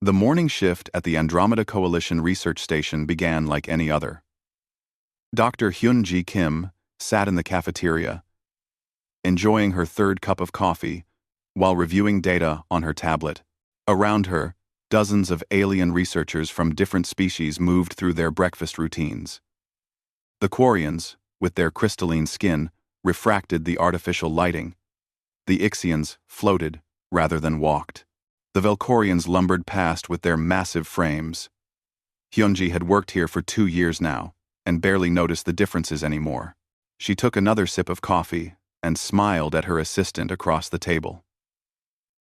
The morning shift at the Andromeda Coalition research station began like any other. Dr. Hyun-ji Kim sat in the cafeteria, enjoying her third cup of coffee while reviewing data on her tablet. Around her, dozens of alien researchers from different species moved through their breakfast routines. The Quarians, with their crystalline skin, refracted the artificial lighting. The Ixians floated rather than walked. The Velcorians lumbered past with their massive frames. Hyunji had worked here for 2 years now, and barely noticed the differences anymore. She took another sip of coffee and smiled at her assistant across the table.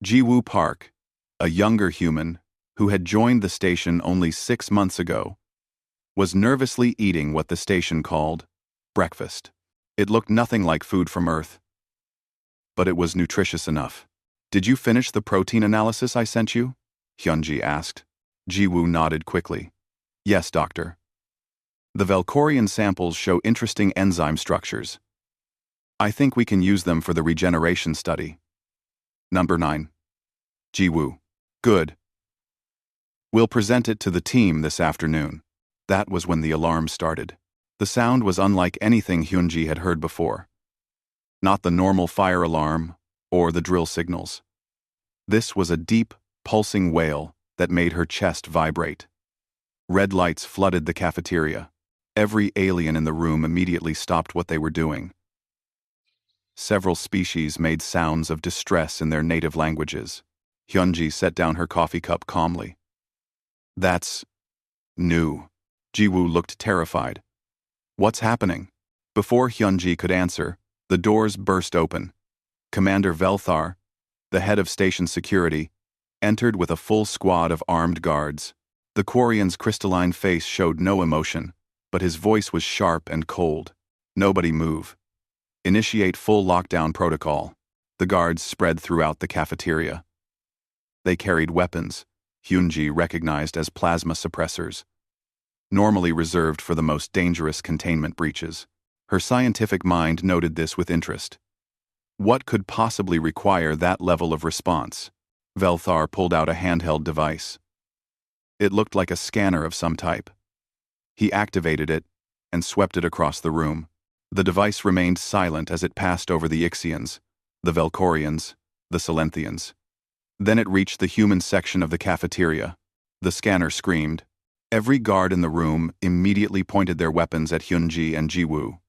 Ji-woo Park, a younger human who had joined the station only 6 months ago, was nervously eating what the station called breakfast. It looked nothing like food from Earth, but it was nutritious enough. "Did you finish the protein analysis I sent you?" Hyunji asked. Ji-woo nodded quickly. "Yes, doctor. The Velcorian samples show interesting enzyme structures. I think we can use them for the regeneration study." Number 9. Ji-woo. "Good. We'll present it to the team this afternoon." That was when the alarm started. The sound was unlike anything Hyunji had heard before. Not the normal fire alarm or the drill signals. This was a deep, pulsing wail that made her chest vibrate. Red lights flooded the cafeteria. Every alien in the room immediately stopped what they were doing. Several species made sounds of distress in their native languages. Hyunji set down her coffee cup calmly. "That's new." Ji-woo looked terrified. "What's happening?" Before Hyunji could answer, the doors burst open. Commander Velthar, the head of station security, entered with a full squad of armed guards. The Quarian's crystalline face showed no emotion, but his voice was sharp and cold. "Nobody move. Initiate full lockdown protocol." The guards spread throughout the cafeteria. They carried weapons, Hyunji recognized as plasma suppressors, normally reserved for the most dangerous containment breaches. Her scientific mind noted this with interest. What could possibly require that level of response? Velthar pulled out a handheld device. It looked like a scanner of some type. He activated it and swept it across the room. The device remained silent as it passed over the Ixians, the Velcorians, the Silenthians. Then it reached the human section of the cafeteria. The scanner screamed. Every guard in the room immediately pointed their weapons at Hyunji and Ji-woo.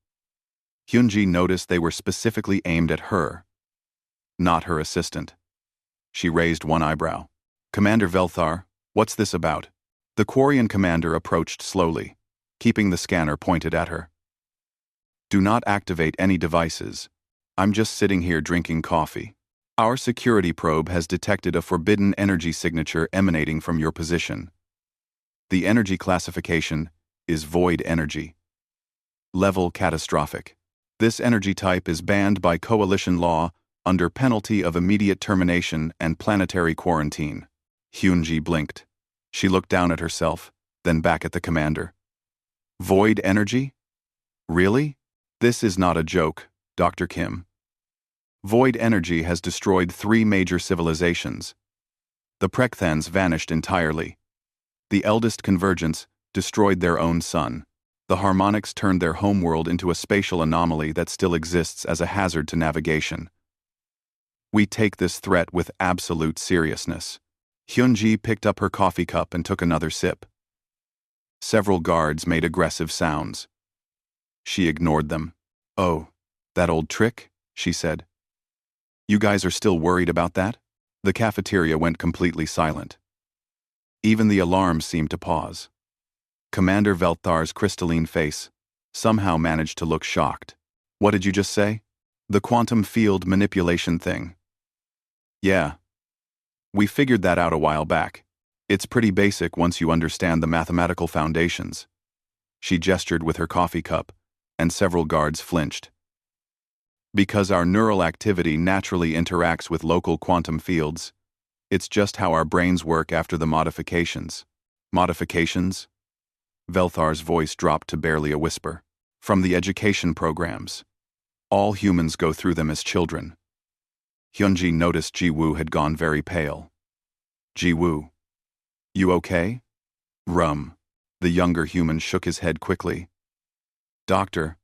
Hyunji noticed they were specifically aimed at her, not her assistant. She raised one eyebrow. "Commander Velthar, what's this about?" The Quarian commander approached slowly, keeping the scanner pointed at her. "Do not activate any devices. I'm just sitting here drinking coffee. Our security probe has detected a forbidden energy signature emanating from your position. The energy classification is void energy. Level catastrophic. This energy type is banned by coalition law under penalty of immediate termination and planetary quarantine." Hyunji blinked. She looked down at herself, then back at the commander. "Void energy? Really? This is not a joke, Dr. Kim. Void energy has destroyed 3 major civilizations. The Prekthans vanished entirely. The eldest convergence destroyed their own sun. The Harmonics turned their homeworld into a spatial anomaly that still exists as a hazard to navigation. We take this threat with absolute seriousness." Hyunji picked up her coffee cup and took another sip. Several guards made aggressive sounds. She ignored them. "Oh, that old trick?" she said. "You guys are still worried about that?" The cafeteria went completely silent. Even the alarms seemed to pause. Commander Velthar's crystalline face somehow managed to look shocked. "What did you just say?" "The quantum field manipulation thing." "Yeah. We figured that out a while back. It's pretty basic once you understand the mathematical foundations." She gestured with her coffee cup, and several guards flinched. "Because our neural activity naturally interacts with local quantum fields. It's just how our brains work after the modifications." "Modifications?" Velthar's voice dropped to barely a whisper. "From the education programs. All humans go through them as children." Hyunji noticed Ji-woo had gone very pale. "Ji-woo, You okay? Rum. The younger human shook his head quickly. Doctor,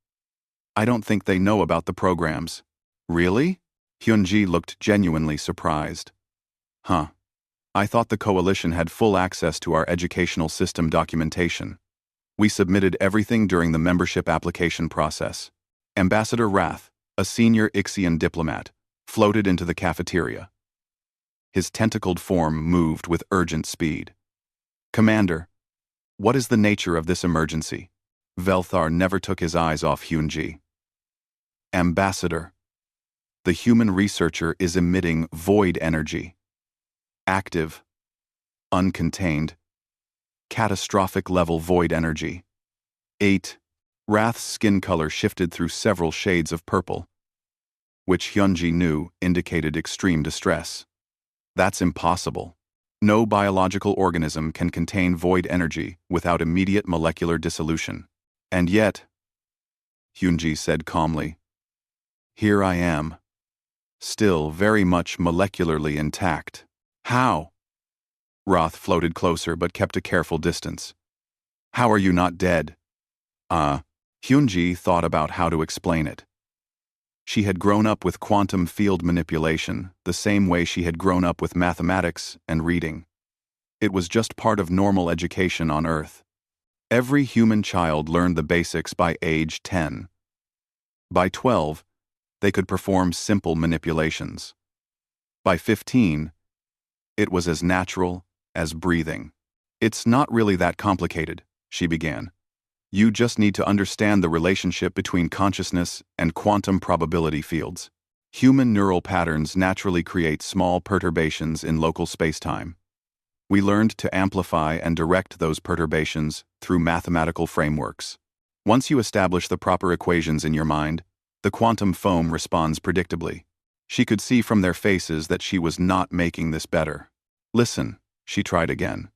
I don't think they know about the programs. Really? Hyunji looked genuinely surprised. Huh. I thought the coalition had full access to our educational system documentation. We submitted everything during the membership application process. Ambassador Rath, a senior Ixian diplomat, floated into the cafeteria. His tentacled form moved with urgent speed. Commander, what is the nature of this emergency? Velthar never took his eyes off Hyunji. Ambassador, the human researcher is emitting void energy. Active, uncontained, catastrophic level void energy. 8. Rath's skin color shifted through several shades of purple, which Hyunji knew indicated extreme distress. That's impossible. No biological organism can contain void energy without immediate molecular dissolution. And yet, Hyunji said calmly, here I am, still very much molecularly intact. How? Rath floated closer but kept a careful distance. How are you not dead? Hyunji thought about how to explain it. She had grown up with quantum field manipulation, the same way she had grown up with mathematics and reading. It was just part of normal education on Earth. Every human child learned the basics by age 10. By 12, they could perform simple manipulations. By 15, it was as natural as breathing. It's not really that complicated, she began. You just need to understand the relationship between consciousness and quantum probability fields. Human neural patterns naturally create small perturbations in local spacetime. We learned to amplify and direct those perturbations through mathematical frameworks. Once you establish the proper equations in your mind, the quantum foam responds predictably. She could see from their faces that she was not making this better. Listen, she tried again.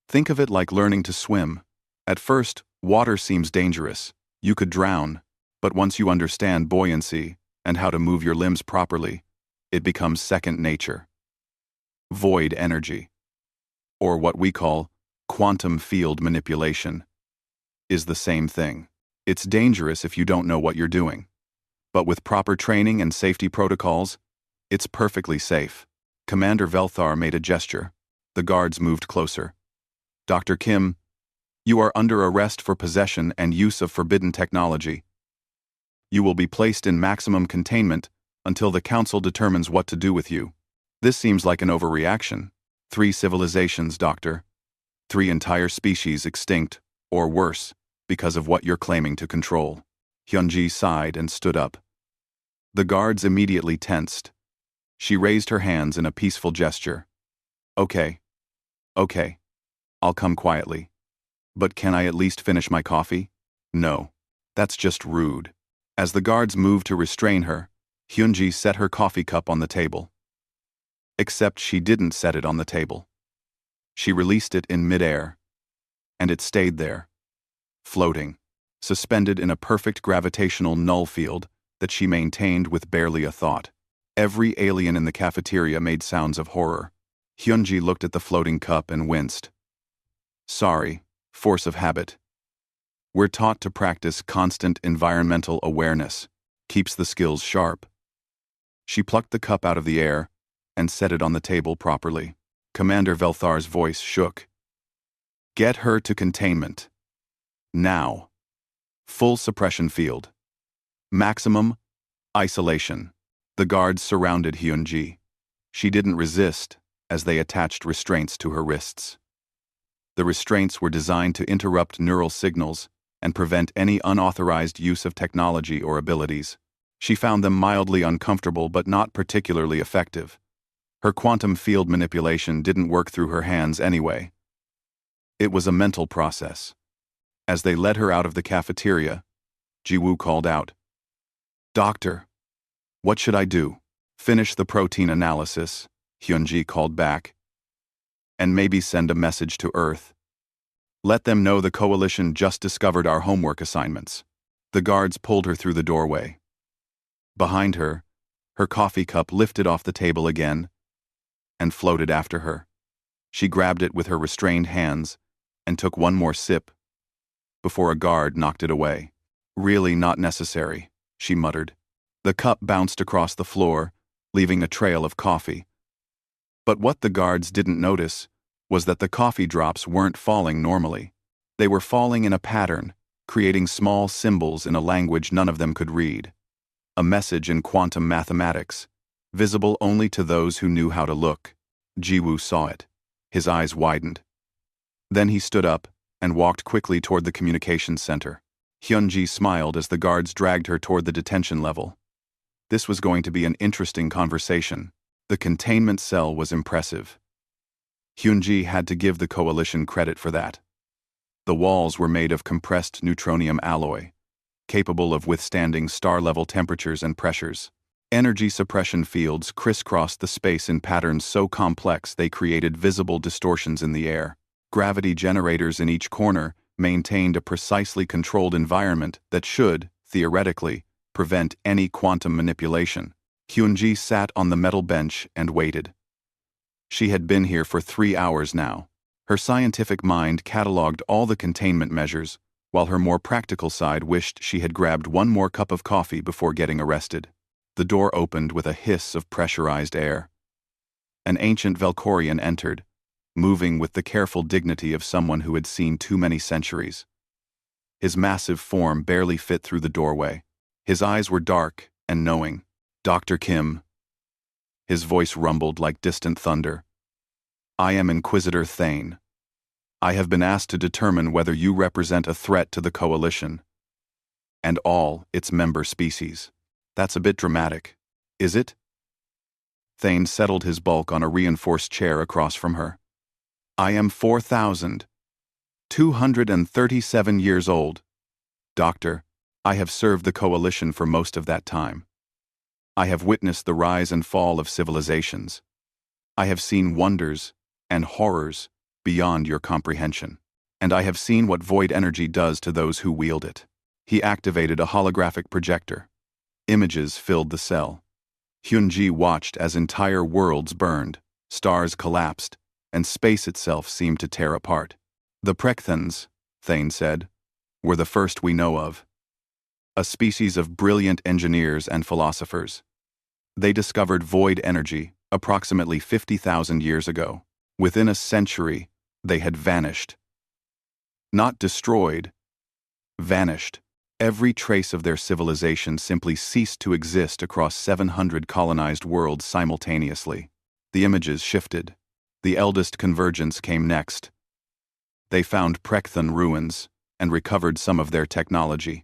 Think of it like learning to swim. At first, water seems dangerous. You could drown, but once you understand buoyancy and how to move your limbs properly, it becomes second nature. Void energy, or what we call quantum field manipulation, is the same thing. It's dangerous if you don't know what you're doing. But with proper training and safety protocols, it's perfectly safe. Commander Velthar made a gesture. The guards moved closer. Dr. Kim, you are under arrest for possession and use of forbidden technology. You will be placed in maximum containment until the council determines what to do with you. This seems like an overreaction. 3 civilizations, Doctor. 3 entire species extinct, or worse, because of what you're claiming to control. Hyunji sighed and stood up. The guards immediately tensed. She raised her hands in a peaceful gesture. Okay. I'll come quietly. But can I at least finish my coffee? No. That's just rude. As the guards moved to restrain her, Hyunji set her coffee cup on the table. Except she didn't set it on the table. She released it in midair, and it stayed there, floating, suspended in a perfect gravitational null field that she maintained with barely a thought. Every alien in the cafeteria made sounds of horror. Hyunji looked at the floating cup and winced. Sorry, force of habit. We're taught to practice constant environmental awareness. Keeps the skills sharp. She plucked the cup out of the air and set it on the table properly. Commander Velthar's voice shook. Get her to containment. Now. Full suppression field. Maximum isolation. The guards surrounded Hyunji. She didn't resist as they attached restraints to her wrists. The restraints were designed to interrupt neural signals and prevent any unauthorized use of technology or abilities. She found them mildly uncomfortable but not particularly effective. Her quantum field manipulation didn't work through her hands anyway. It was a mental process. As they led her out of the cafeteria, Jiwoo called out, Doctor, what should I do? Finish the protein analysis, Hyunji called back. And maybe send a message to Earth. Let them know the coalition just discovered our homework assignments. The guards pulled her through the doorway. Behind her, her coffee cup lifted off the table again and floated after her. She grabbed it with her restrained hands and took one more sip before a guard knocked it away. "Really not necessary," she muttered. The cup bounced across the floor, leaving a trail of coffee. But what the guards didn't notice was that the coffee drops weren't falling normally. They were falling in a pattern, creating small symbols in a language none of them could read. A message in quantum mathematics, visible only to those who knew how to look. Jiwoo saw it. His eyes widened. Then he stood up and walked quickly toward the communications center. Hyunji smiled as the guards dragged her toward the detention level. This was going to be an interesting conversation. The containment cell was impressive. Hyunji had to give the coalition credit for that. The walls were made of compressed neutronium alloy, capable of withstanding star-level temperatures and pressures. Energy suppression fields crisscrossed the space in patterns so complex they created visible distortions in the air. Gravity generators in each corner maintained a precisely controlled environment that should, theoretically, prevent any quantum manipulation. Hyunji sat on the metal bench and waited. She had been here for 3 hours now. Her scientific mind cataloged all the containment measures, while her more practical side wished she had grabbed one more cup of coffee before getting arrested. The door opened with a hiss of pressurized air. An ancient Valkorian entered, moving with the careful dignity of someone who had seen too many centuries. His massive form barely fit through the doorway. His eyes were dark and knowing. "Dr. Kim." His voice rumbled like distant thunder. "I am Inquisitor Thane. I have been asked to determine whether you represent a threat to the Coalition and all its member species." "That's a bit dramatic, is it?" Thane settled his bulk on a reinforced chair across from her. "I am 4,237 years old. Doctor, I have served the Coalition for most of that time. I have witnessed the rise and fall of civilizations. I have seen wonders and horrors beyond your comprehension. And I have seen what void energy does to those who wield it." He activated a holographic projector. Images filled the cell. Hyunji watched as entire worlds burned, stars collapsed, and space itself seemed to tear apart. "The Prekthans," Thane said, "were the first we know of. A species of brilliant engineers and philosophers. They discovered void energy approximately 50,000 years ago. Within a century, they had vanished. Not destroyed, vanished. Every trace of their civilization simply ceased to exist across 700 colonized worlds simultaneously. The images shifted. The eldest convergence came next. They found Prekthan ruins and recovered some of their technology.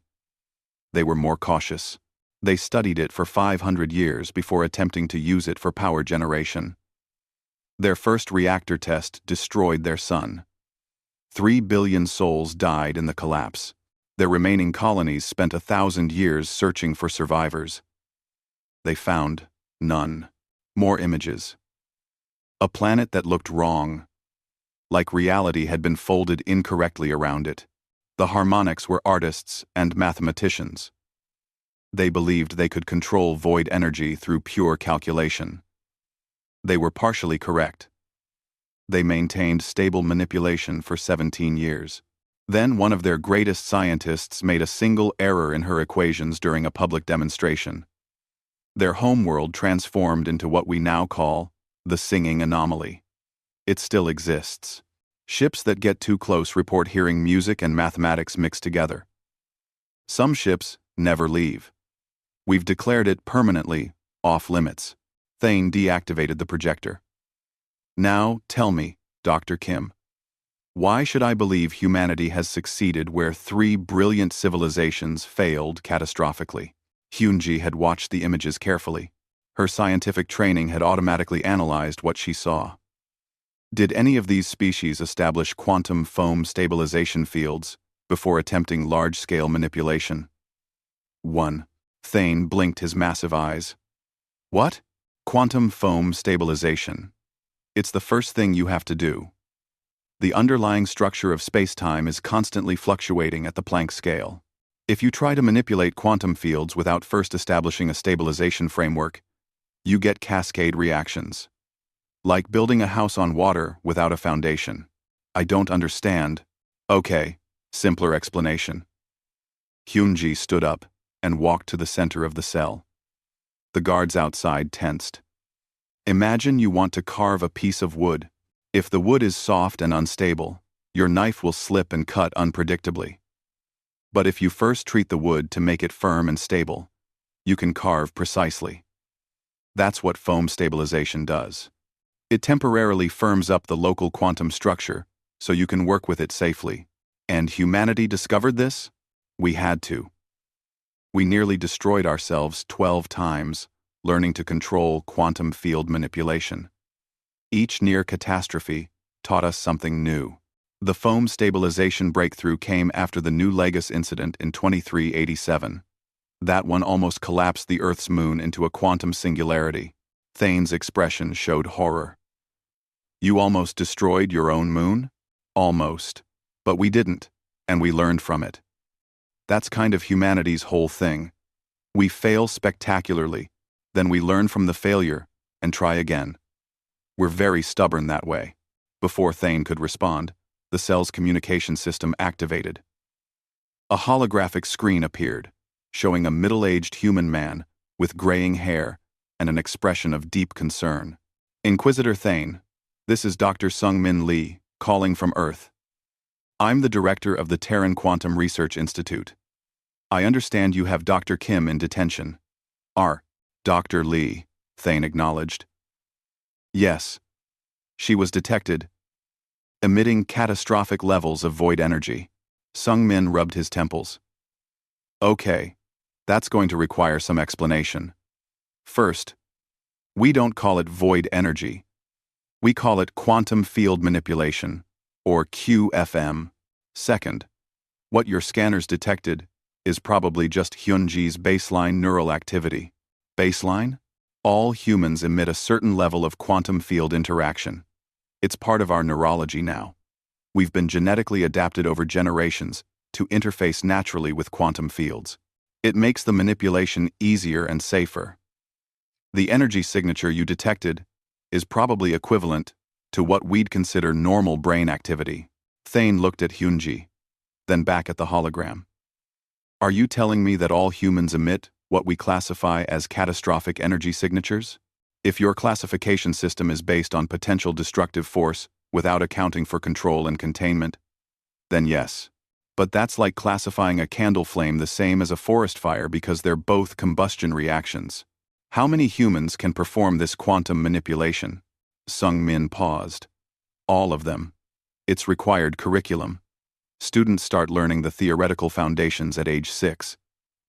They were more cautious. They studied it for 500 years before attempting to use it for power generation. Their first reactor test destroyed their sun. 3 billion souls died in the collapse. Their remaining colonies spent 1,000 years searching for survivors. They found none. More images. A planet that looked wrong, like reality had been folded incorrectly around it. The harmonics were artists and mathematicians. They believed they could control void energy through pure calculation. They were partially correct. They maintained stable manipulation for 17 years. Then one of their greatest scientists made a single error in her equations during a public demonstration. Their homeworld transformed into what we now call the singing anomaly. It still exists. Ships that get too close report hearing music and mathematics mixed together. Some ships never leave. We've declared it permanently off limits. Thane deactivated the projector. "Now tell me, Dr. Kim, why should I believe humanity has succeeded where 3 brilliant civilizations failed catastrophically?" Hyunji had watched the images carefully. Her scientific training had automatically analyzed what she saw. Did any of these species establish quantum foam stabilization fields before attempting large-scale manipulation? 1. Thane blinked his massive eyes. "What? Quantum foam stabilization. It's the first thing you have to do. The underlying structure of space-time is constantly fluctuating at the Planck scale. If you try to manipulate quantum fields without first establishing a stabilization framework, you get cascade reactions. Like building a house on water without a foundation. I don't understand. Okay, simpler explanation. Hyunji stood up and walked to the center of the cell. The guards outside tensed. Imagine you want to carve a piece of wood. If the wood is soft and unstable, your knife will slip and cut unpredictably. But if you first treat the wood to make it firm and stable, you can carve precisely. That's what foam stabilization does. It temporarily firms up the local quantum structure so you can work with it safely. And humanity discovered this? We had to. We nearly destroyed ourselves 12 times, learning to control quantum field manipulation. Each near catastrophe taught us something new. The foam stabilization breakthrough came after the New Lagos incident in 2387. That one almost collapsed the Earth's moon into a quantum singularity. Thane's expression showed horror. You almost destroyed your own moon? Almost. But we didn't, and we learned from it. That's kind of humanity's whole thing. We fail spectacularly, then we learn from the failure and try again. We're very stubborn that way. Before Thane could respond, the cell's communication system activated. A holographic screen appeared, showing a middle-aged human man with graying hair and an expression of deep concern. Inquisitor Thane, this is Dr. Sung-Min Lee, calling from Earth. I'm the director of the Terran Quantum Research Institute. I understand you have Dr. Kim in detention. Dr. Lee, Thane acknowledged. Yes. She was detected, emitting catastrophic levels of void energy. Sung-Min rubbed his temples. Okay, that's going to require some explanation. First, we don't call it void energy. We call it quantum field manipulation, or QFM. Second, what your scanners detected is probably just Hyunji's baseline neural activity. Baseline? All humans emit a certain level of quantum field interaction. It's part of our neurology now. We've been genetically adapted over generations to interface naturally with quantum fields. It makes the manipulation easier and safer. The energy signature you detected is probably equivalent to what we'd consider normal brain activity. Thane looked at Hyunji, then back at the hologram. Are you telling me that all humans emit what we classify as catastrophic energy signatures? If your classification system is based on potential destructive force without accounting for control and containment, then yes. But that's like classifying a candle flame the same as a forest fire because they're both combustion reactions. How many humans can perform this quantum manipulation? Sung-Min paused. All of them. It's required curriculum. Students start learning the theoretical foundations at age 6.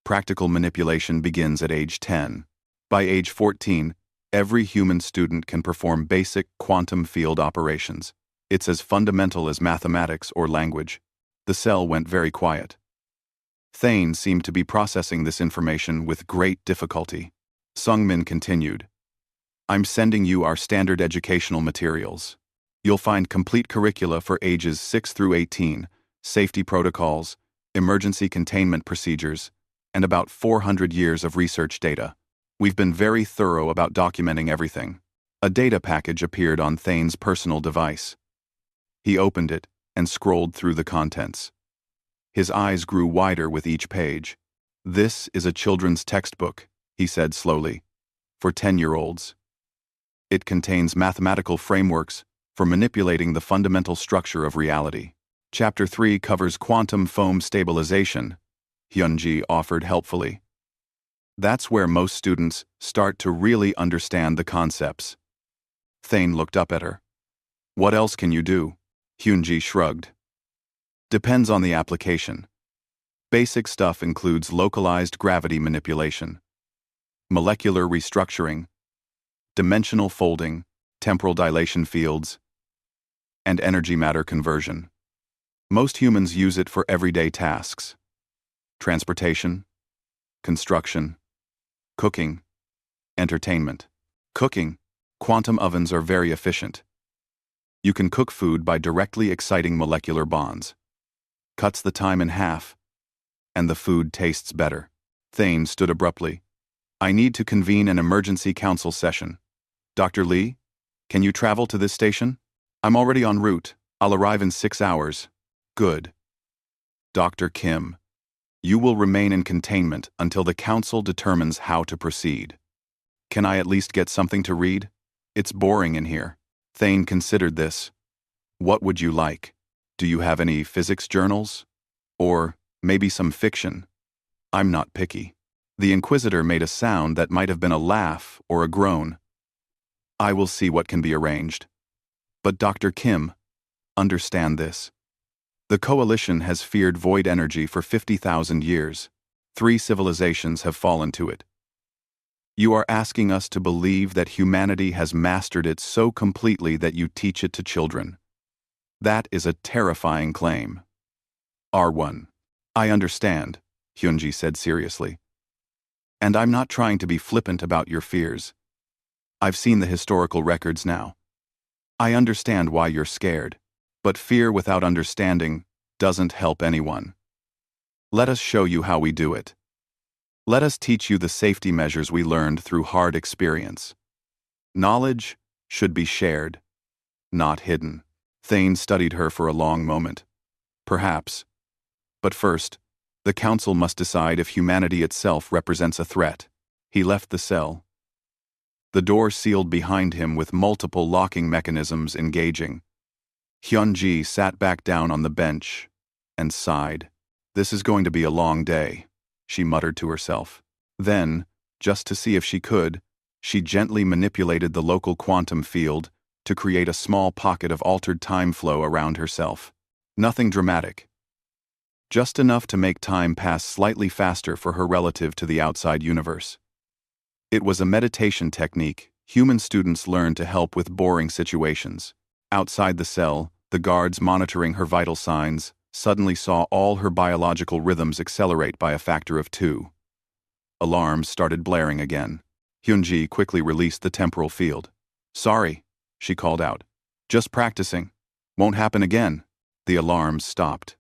Practical manipulation begins at age 10. By age 14, every human student can perform basic quantum field operations. It's as fundamental as mathematics or language. The cell went very quiet. Thane seemed to be processing this information with great difficulty. Sung-Min continued. I'm sending you our standard educational materials. You'll find complete curricula for ages 6 through 18, safety protocols, emergency containment procedures, and about 400 years of research data. We've been very thorough about documenting everything. A data package appeared on Thane's personal device. He opened it and scrolled through the contents. His eyes grew wider with each page. This is a children's textbook, he said slowly, for 10-year-olds. It contains mathematical frameworks for manipulating the fundamental structure of reality. Chapter 3 covers quantum foam stabilization, Hyunji offered helpfully. That's where most students start to really understand the concepts. Thane looked up at her. What else can you do? Hyunji shrugged. Depends on the application. Basic stuff includes localized gravity manipulation, molecular restructuring, dimensional folding, temporal dilation fields, and energy matter conversion. Most humans use it for everyday tasks. Transportation, construction, cooking, entertainment. Cooking, quantum ovens are very efficient. You can cook food by directly exciting molecular bonds. Cuts the time in half, and the food tastes better. Thane stood abruptly. I need to convene an emergency council session. Dr. Lee, Can you travel to this station? I'm already en route. I'll arrive in 6 hours. Good. Dr. Kim, you will remain in containment until the council determines how to proceed. Can I at least get something to read? It's boring in here. Thane considered this. What would you like? Do you have any physics journals? Or maybe some fiction? I'm not picky. The Inquisitor made a sound that might have been a laugh or a groan. I will see what can be arranged. But Dr. Kim, understand this. The Coalition has feared void energy for 50,000 years. 3 civilizations have fallen to it. You are asking us to believe that humanity has mastered it so completely that you teach it to children. That is a terrifying claim. R1. I understand, Hyunji said seriously. And I'm not trying to be flippant about your fears. I've seen the historical records now. I understand why you're scared, but fear without understanding doesn't help anyone. Let us show you how we do it. Let us teach you the safety measures we learned through hard experience. Knowledge should be shared, not hidden. Thane studied her for a long moment. Perhaps. But first, the council must decide if humanity itself represents a threat. He left the cell. The door sealed behind him with multiple locking mechanisms engaging. Hyunji sat back down on the bench and sighed. This is going to be a long day, she muttered to herself. Then, just to see if she could, she gently manipulated the local quantum field to create a small pocket of altered time flow around herself. Nothing dramatic. Just enough to make time pass slightly faster for her relative to the outside universe. It was a meditation technique human students learned to help with boring situations. Outside the cell, the guards monitoring her vital signs suddenly saw all her biological rhythms accelerate by a factor of 2. Alarms started blaring again. Hyunji quickly released the temporal field. Sorry, she called out. Just practicing. Won't happen again. The alarms stopped.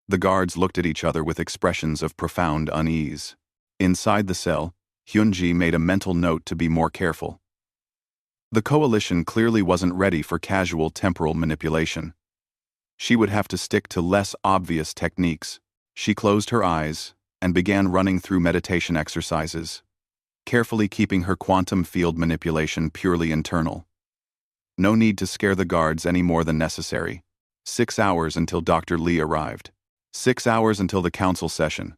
The guards looked at each other with expressions of profound unease. Inside the cell, Hyunji made a mental note to be more careful. The Coalition clearly wasn't ready for casual temporal manipulation. She would have to stick to less obvious techniques. She closed her eyes and began running through meditation exercises, carefully keeping her quantum field manipulation purely internal. No need to scare the guards any more than necessary. 6 hours until Dr. Lee arrived. 6 hours until the council session.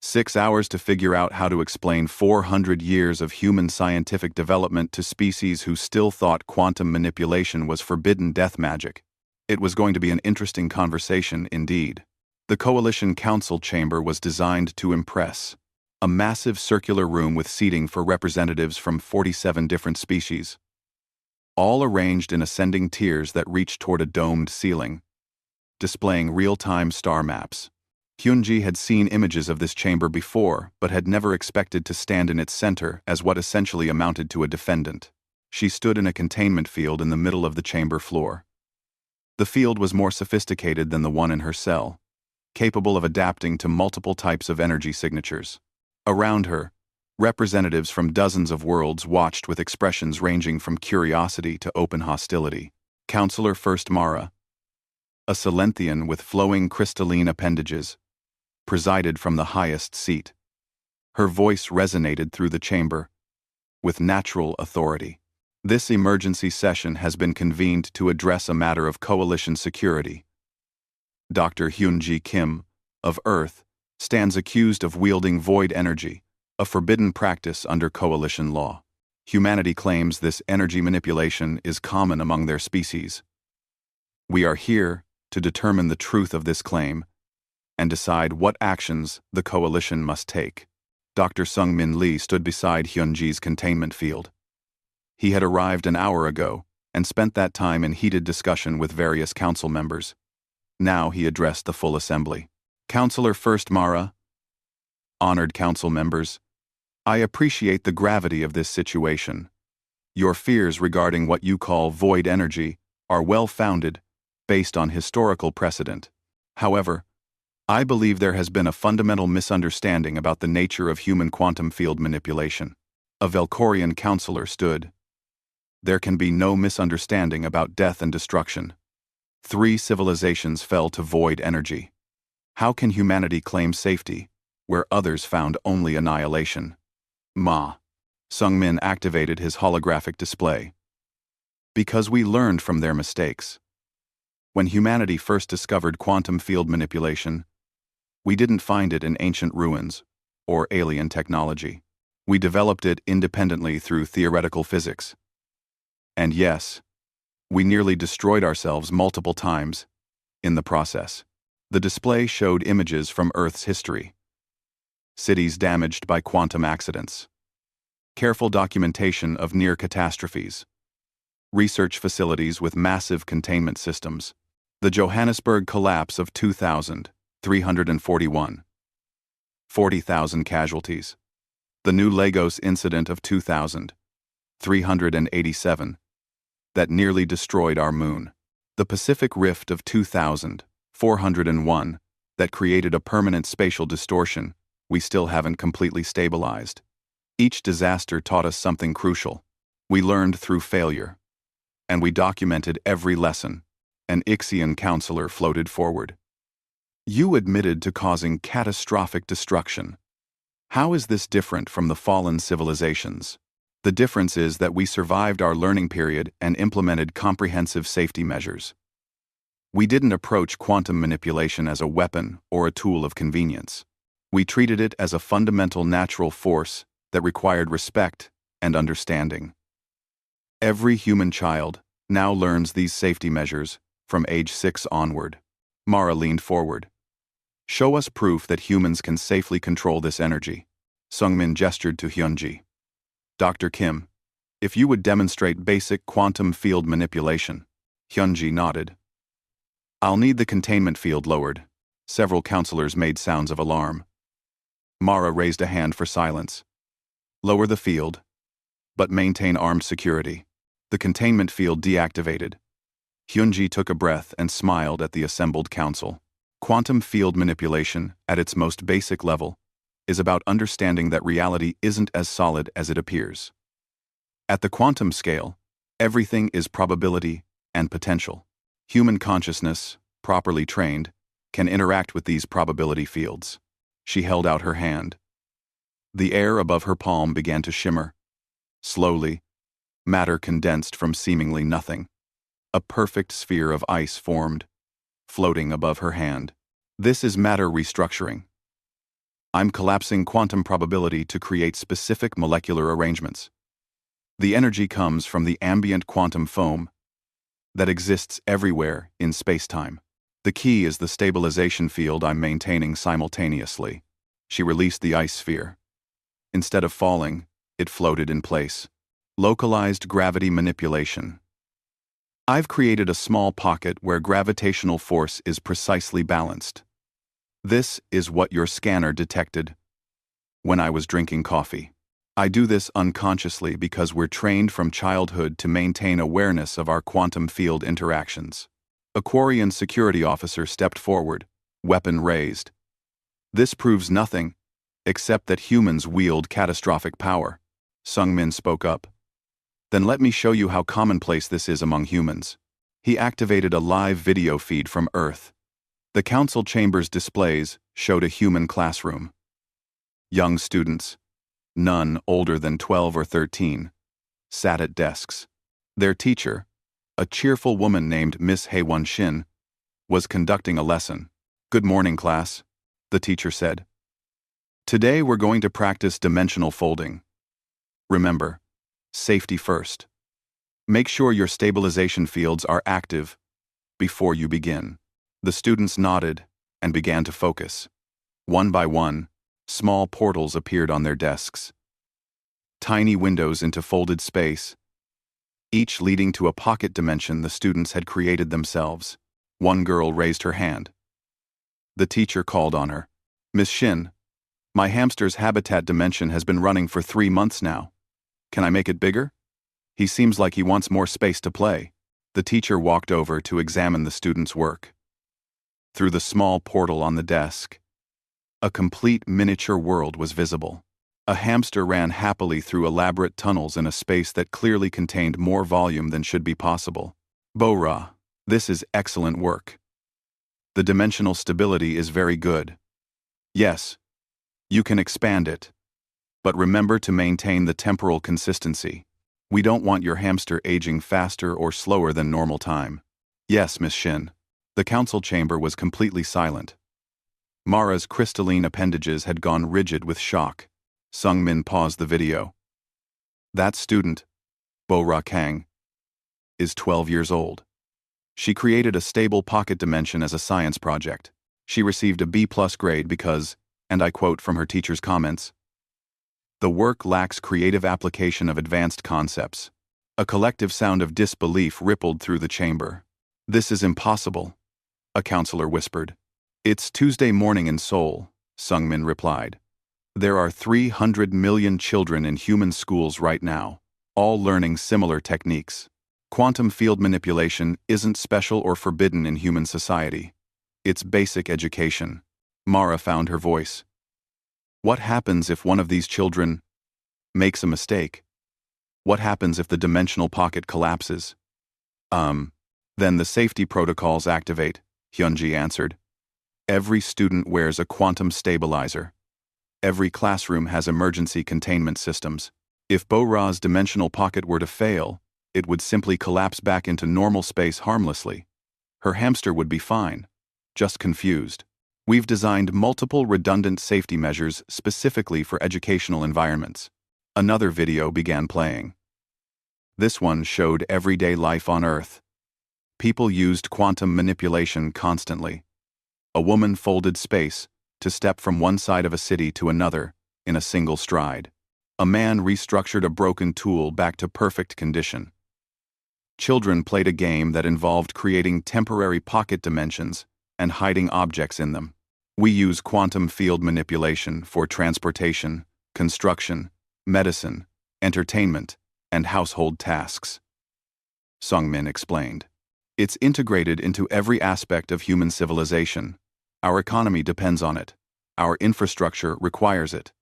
6 hours to figure out how to explain 400 years of human scientific development to species who still thought quantum manipulation was forbidden death magic. It was going to be an interesting conversation indeed. The Coalition Council chamber was designed to impress. A massive circular room with seating for representatives from 47 different species. All arranged in ascending tiers that reached toward a domed ceiling, displaying real-time star maps. Hyunji had seen images of this chamber before, but had never expected to stand in its center as what essentially amounted to a defendant. She stood in a containment field in the middle of the chamber floor. The field was more sophisticated than the one in her cell, capable of adapting to multiple types of energy signatures. Around her, representatives from dozens of worlds watched with expressions ranging from curiosity to open hostility. Counselor First Mara, a Silenthian with flowing crystalline appendages, presided from the highest seat. Her voice resonated through the chamber, with natural authority. This emergency session has been convened to address a matter of coalition security. Dr. Hyunji Kim, of Earth, stands accused of wielding void energy, a forbidden practice under coalition law. Humanity claims this energy manipulation is common among their species. We are here to determine the truth of this claim and decide what actions the coalition must take. Dr. Sung-Min Lee stood beside Hyunji's containment field. He had arrived an hour ago and spent that time in heated discussion with various council members. Now he addressed the full assembly. Counselor First Mara, honored council members, I appreciate the gravity of this situation. Your fears regarding what you call void energy are well-founded, based on historical precedent. However, I believe there has been a fundamental misunderstanding about the nature of human quantum field manipulation. A Velkorian counselor stood There can be no misunderstanding about death and destruction. 3 civilizations fell to void energy. How can humanity claim safety, where others found only annihilation? Ma. Sungmin activated his holographic display. Because we learned from their mistakes. When humanity first discovered quantum field manipulation, we didn't find it in ancient ruins or alien technology. We developed it independently through theoretical physics. And yes, we nearly destroyed ourselves multiple times in the process. The display showed images from Earth's history. Cities damaged by quantum accidents. Careful documentation of near catastrophes. Research facilities with massive containment systems. The Johannesburg collapse of 2,341. 40,000 casualties. The New Lagos incident of 2,387. That nearly destroyed our moon. The Pacific Rift of 2,401. That created a permanent spatial distortion we still haven't completely stabilized. Each disaster taught us something crucial. We learned through failure. And we documented every lesson. An Ixian counselor floated forward. You admitted to causing catastrophic destruction. How is this different from the fallen civilizations? The difference is that we survived our learning period and implemented comprehensive safety measures. We didn't approach quantum manipulation as a weapon or a tool of convenience. We treated it as a fundamental natural force that required respect and understanding. Every human child now learns these safety measures from age 6 onward. Mara leaned forward. Show us proof that humans can safely control this energy. Sungmin gestured to Hyunji. Dr. Kim, if you would demonstrate basic quantum field manipulation. Hyunji nodded. I'll need the containment field lowered. Several counselors made sounds of alarm. Mara raised a hand for silence. Lower the field, but maintain armed security. The containment field deactivated. Hyunji took a breath and smiled at the assembled council. Quantum field manipulation, at its most basic level, is about understanding that reality isn't as solid as it appears. At the quantum scale, everything is probability and potential. Human consciousness, properly trained, can interact with these probability fields. She held out her hand. The air above her palm began to shimmer. Slowly, matter condensed from seemingly nothing. A perfect sphere of ice formed, floating above her hand. This is matter restructuring. I'm collapsing quantum probability to create specific molecular arrangements. The energy comes from the ambient quantum foam that exists everywhere in space-time. The key is the stabilization field I'm maintaining simultaneously. She released the ice sphere. Instead of falling, it floated in place. Localized gravity manipulation. I've created a small pocket where gravitational force is precisely balanced. This is what your scanner detected when I was drinking coffee. I do this unconsciously because we're trained from childhood to maintain awareness of our quantum field interactions. A Quarian security officer stepped forward, weapon raised. This proves nothing, except that humans wield catastrophic power. Sungmin spoke up. Then let me show you how commonplace this is among humans. He activated a live video feed from Earth. The council chamber's displays showed a human classroom. Young students, none older than 12 or 13, sat at desks. Their teacher, a cheerful woman named Miss Haewon Shin, was conducting a lesson. Good morning, class, the teacher said. Today we're going to practice dimensional folding. Remember, safety first. Make sure your stabilization fields are active before you begin. The students nodded and began to focus. One by one, small portals appeared on their desks. Tiny windows into folded space, each leading to a pocket dimension the students had created themselves. One girl raised her hand. The teacher called on her. Miss Shin, my hamster's habitat dimension has been running for 3 months now. Can I make it bigger? He seems like he wants more space to play. The teacher walked over to examine the student's work. Through the small portal on the desk, a complete miniature world was visible. A hamster ran happily through elaborate tunnels in a space that clearly contained more volume than should be possible. Bora, this is excellent work. The dimensional stability is very good. Yes, you can expand it. But remember to maintain the temporal consistency. We don't want your hamster aging faster or slower than normal time. Yes, Miss Shin. The council chamber was completely silent. Mara's crystalline appendages had gone rigid with shock. Sung-min paused the video. That student, Bo-Ra Kang, is 12 years old. She created a stable pocket dimension as a science project. She received a B+ grade because, and I quote from her teacher's comments, "The work lacks creative application of advanced concepts." A collective sound of disbelief rippled through the chamber. "This is impossible," a counselor whispered. "It's Tuesday morning in Seoul," Sung-min replied. "There are 300 million children in human schools right now, all learning similar techniques. Quantum field manipulation isn't special or forbidden in human society. It's basic education." Mara found her voice. "What happens if one of these children makes a mistake? What happens if the dimensional pocket collapses?" Then the safety protocols activate," Hyunji answered. "Every student wears a quantum stabilizer. Every classroom has emergency containment systems. If Bo-Ra's dimensional pocket were to fail, it would simply collapse back into normal space harmlessly. Her hamster would be fine, just confused. We've designed multiple redundant safety measures specifically for educational environments." Another video began playing. This one showed everyday life on Earth. People used quantum manipulation constantly. A woman folded space to step from one side of a city to another in a single stride. A man restructured a broken tool back to perfect condition. Children played a game that involved creating temporary pocket dimensions and hiding objects in them. We use quantum field manipulation for transportation, construction, medicine, entertainment, and household tasks. Sung-min explained. It's integrated into every aspect of human civilization. Our economy depends on it. Our infrastructure requires it.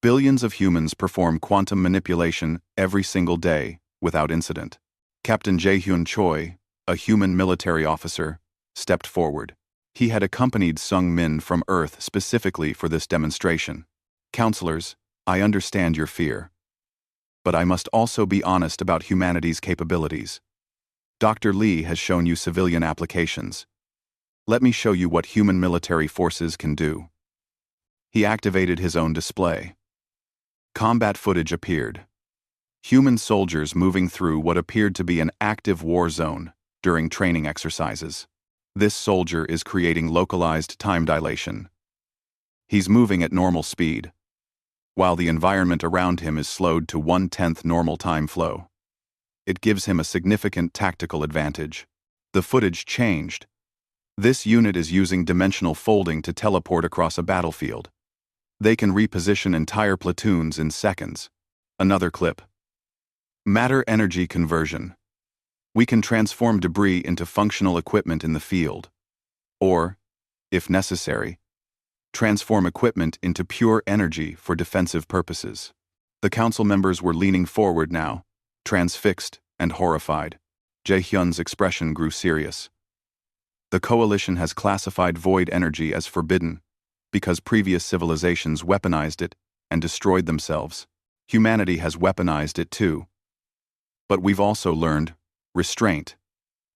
Billions of humans perform quantum manipulation every single day without incident. Captain Jae-hyun Choi, a human military officer, stepped forward. He had accompanied Sung-min from Earth specifically for this demonstration. "Counselors, I understand your fear. But I must also be honest about humanity's capabilities. Dr. Lee has shown you civilian applications. Let me show you what human military forces can do." He activated his own display. Combat footage appeared. Human soldiers moving through what appeared to be an active war zone during training exercises. This soldier is creating localized time dilation. He's moving at normal speed, while the environment around him is slowed to 1/10 normal time flow. It gives him a significant tactical advantage. The footage changed. This unit is using dimensional folding to teleport across a battlefield. They can reposition entire platoons in seconds. Another clip. Matter-energy conversion. We can transform debris into functional equipment in the field. Or, if necessary, transform equipment into pure energy for defensive purposes. The council members were leaning forward now, transfixed and horrified. Jae-hyun's expression grew serious. The coalition has classified void energy as forbidden because previous civilizations weaponized it and destroyed themselves. Humanity has weaponized it too. But we've also learned restraint.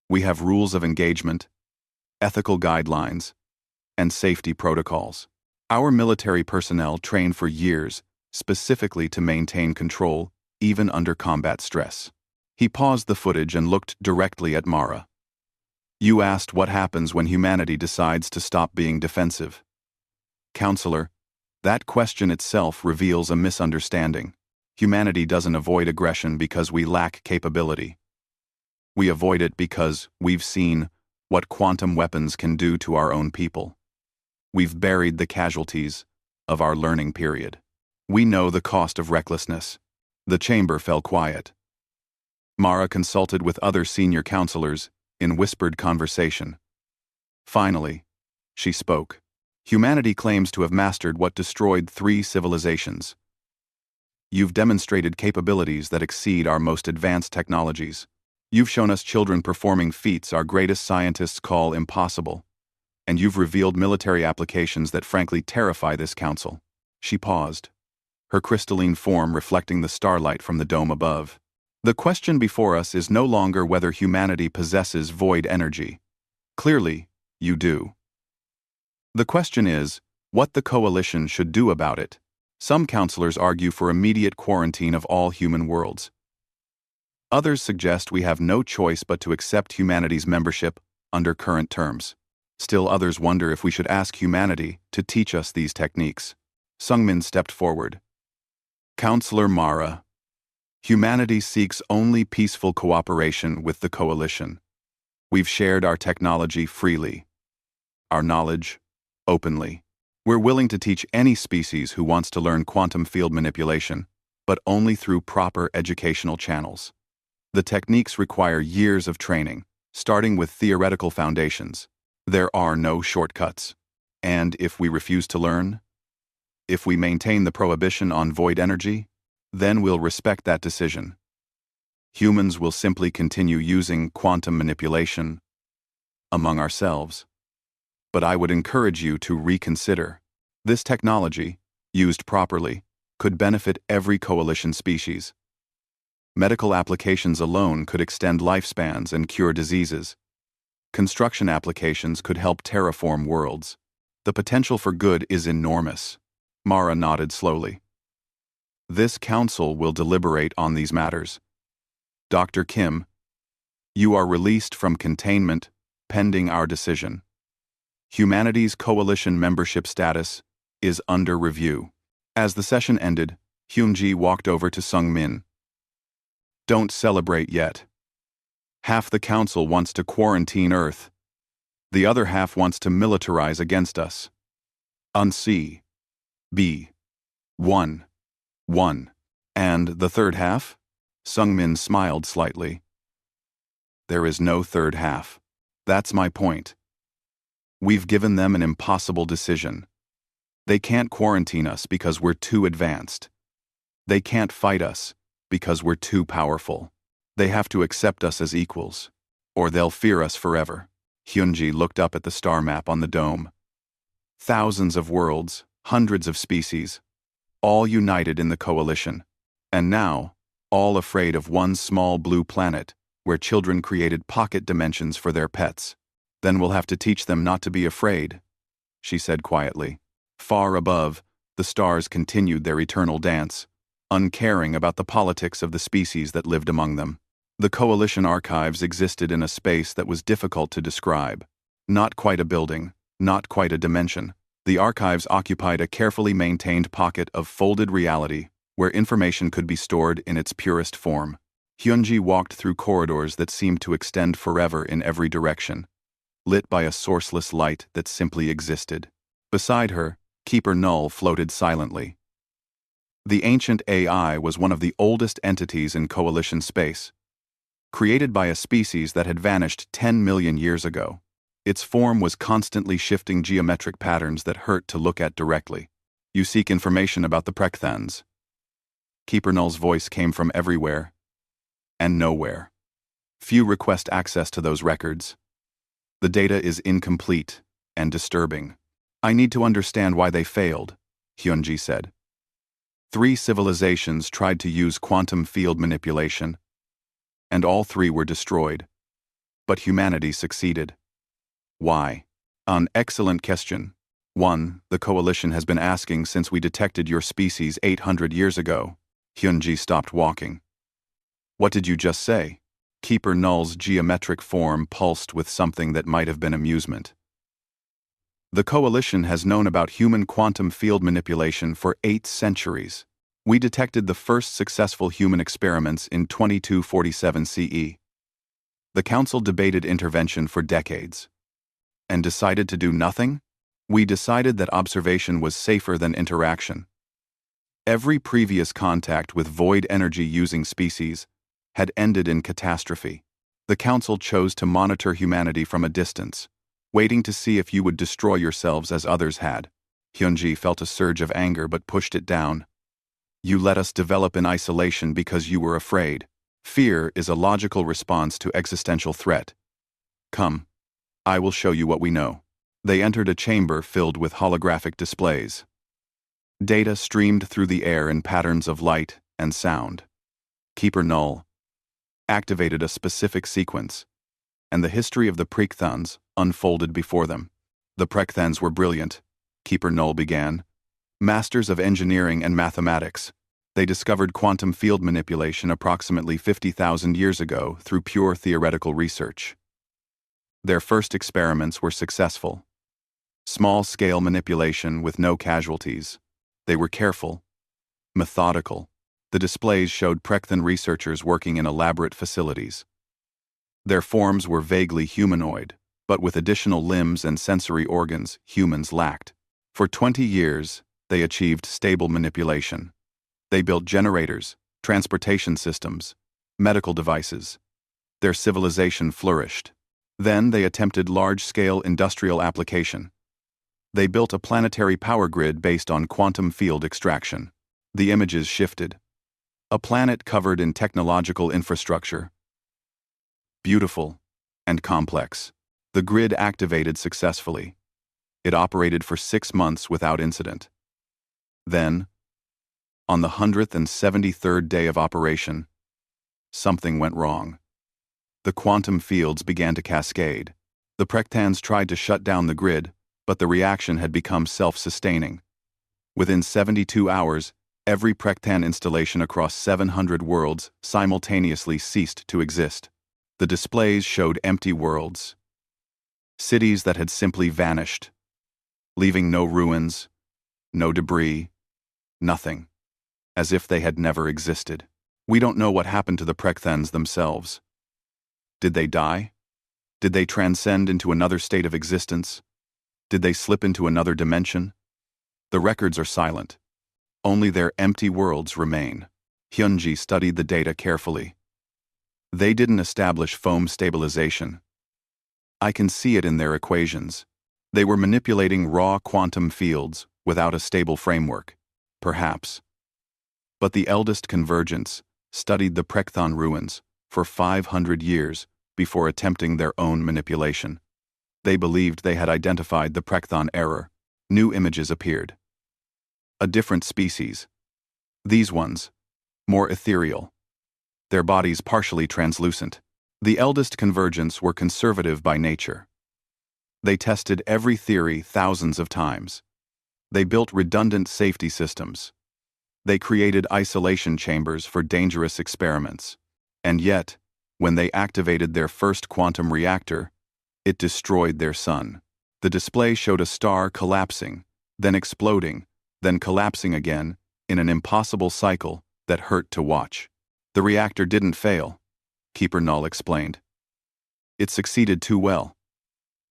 We have rules of engagement, ethical guidelines, and safety protocols. Our military personnel train for years specifically to maintain control even under combat stress. He paused the footage and looked directly at Mara. "You asked what happens when humanity decides to stop being defensive. Counselor, that question itself reveals a misunderstanding. Humanity doesn't avoid aggression because we lack capability. We avoid it because we've seen what quantum weapons can do to our own people. We've buried the casualties of our learning period. We know the cost of recklessness." The chamber fell quiet. Mara consulted with other senior counselors in whispered conversation. Finally, she spoke. "Humanity claims to have mastered what destroyed 3 civilizations. You've demonstrated capabilities that exceed our most advanced technologies. You've shown us children performing feats our greatest scientists call impossible. And you've revealed military applications that frankly terrify this council. She paused, her crystalline form reflecting the starlight from the dome above. The question before us is no longer whether humanity possesses void energy. Clearly, you do. The question is, what the coalition should do about it. Some counselors argue for immediate quarantine of all human worlds. Others suggest we have no choice but to accept humanity's membership under current terms. Still others wonder if we should ask humanity to teach us these techniques. Sungmin stepped forward. Counselor Mara, humanity seeks only peaceful cooperation with the coalition. We've shared our technology freely, our knowledge openly. We're willing to teach any species who wants to learn quantum field manipulation, but only through proper educational channels. The techniques require years of training, starting with theoretical foundations. There are no shortcuts. And if we refuse to learn, if we maintain the prohibition on void energy, then we'll respect that decision. Humans will simply continue using quantum manipulation among ourselves. But I would encourage you to reconsider. This technology, used properly, could benefit every coalition species. Medical applications alone could extend lifespans and cure diseases. Construction applications could help terraform worlds. The potential for good is enormous. Mara nodded slowly. This council will deliberate on these matters. Dr. Kim, you are released from containment pending our decision. Humanity's coalition membership status is under review. As the session ended, Hyunji walked over to Sungmin. Don't celebrate yet. Half the council wants to quarantine Earth. The other half wants to militarize against us. C. B. 1. And the third half? Sungmin smiled slightly. There is no third half. That's my point. We've given them an impossible decision. They can't quarantine us because we're too advanced. They can't fight us because we're too powerful. They have to accept us as equals, or they'll fear us forever. Hyunji looked up at the star map on the dome. Thousands of worlds, hundreds of species, all united in the coalition, and now, all afraid of one small blue planet where children created pocket dimensions for their pets. Then we'll have to teach them not to be afraid, she said quietly. Far above, the stars continued their eternal dance, uncaring about the politics of the species that lived among them. The coalition archives existed in a space that was difficult to describe. Not quite a building, not quite a dimension. The archives occupied a carefully maintained pocket of folded reality where information could be stored in its purest form. Hyunji walked through corridors that seemed to extend forever in every direction, lit by a sourceless light that simply existed. Beside her, Keeper Null floated silently. The ancient AI was one of the oldest entities in coalition space, created by a species that had vanished 10 million years ago. Its form was constantly shifting geometric patterns that hurt to look at directly. You seek information about the Prekthans. Keeper Null's voice came from everywhere and nowhere. Few request access to those records. The data is incomplete and disturbing. I need to understand why they failed, Hyunji said. 3 civilizations tried to use quantum field manipulation, and all 3 were destroyed. But humanity succeeded. Why? An excellent question. One the coalition has been asking since we detected your species 800 years ago. Hyunji stopped walking. What did you just say? Keeper Null's geometric form pulsed with something that might have been amusement. The coalition has known about human quantum field manipulation for 8 centuries. We detected the first successful human experiments in 2247 CE. The council debated intervention for decades. And decided to do nothing? We decided that observation was safer than interaction. Every previous contact with void energy-using species had ended in catastrophe. The council chose to monitor humanity from a distance, waiting to see if you would destroy yourselves as others had. Hyunji felt a surge of anger but pushed it down. You let us develop in isolation because you were afraid. Fear is a logical response to existential threat. Come, I will show you what we know. They entered a chamber filled with holographic displays. Data streamed through the air in patterns of light and sound. Keeper Null activated a specific sequence, and the history of the Prekthans unfolded before them. The Prekthans were brilliant, Keeper Null began. Masters of engineering and mathematics. They discovered quantum field manipulation approximately 50,000 years ago through pure theoretical research. Their first experiments were successful. Small-scale manipulation with no casualties. They were careful, methodical. The displays showed Prekthan researchers working in elaborate facilities. Their forms were vaguely humanoid, but with additional limbs and sensory organs humans lacked. For 20 years, they achieved stable manipulation. They built generators, transportation systems, medical devices. Their civilization flourished. Then they attempted large-scale industrial application. They built a planetary power grid based on quantum field extraction. The images shifted. A planet covered in technological infrastructure. Beautiful and complex. The grid activated successfully. It operated for 6 months without incident. Then, on the 173rd day of operation, something went wrong. The quantum fields began to cascade. The Prektans tried to shut down the grid, but the reaction had become self-sustaining. Within 72 hours, every Prektan installation across 700 worlds simultaneously ceased to exist. The displays showed empty worlds. Cities that had simply vanished, leaving no ruins, no debris, nothing. As if they had never existed. We don't know what happened to the Prekthans themselves. Did they die? Did they transcend into another state of existence? Did they slip into another dimension? The records are silent. Only their empty worlds remain. Hyunji studied the data carefully. They didn't establish foam stabilization. I can see it in their equations. They were manipulating raw quantum fields without a stable framework, perhaps. But the eldest convergence studied the Prekthan ruins for 500 years before attempting their own manipulation. They believed they had identified the Prekthan error. New images appeared. A different species. These ones, more ethereal. Their bodies partially translucent. The eldest convergence were conservative by nature. They tested every theory thousands of times. They built redundant safety systems. They created isolation chambers for dangerous experiments. And yet, when they activated their first quantum reactor, it destroyed their sun. The display showed a star collapsing, then exploding, then collapsing again, in an impossible cycle that hurt to watch. The reactor didn't fail, Keeper Null explained. It succeeded too well.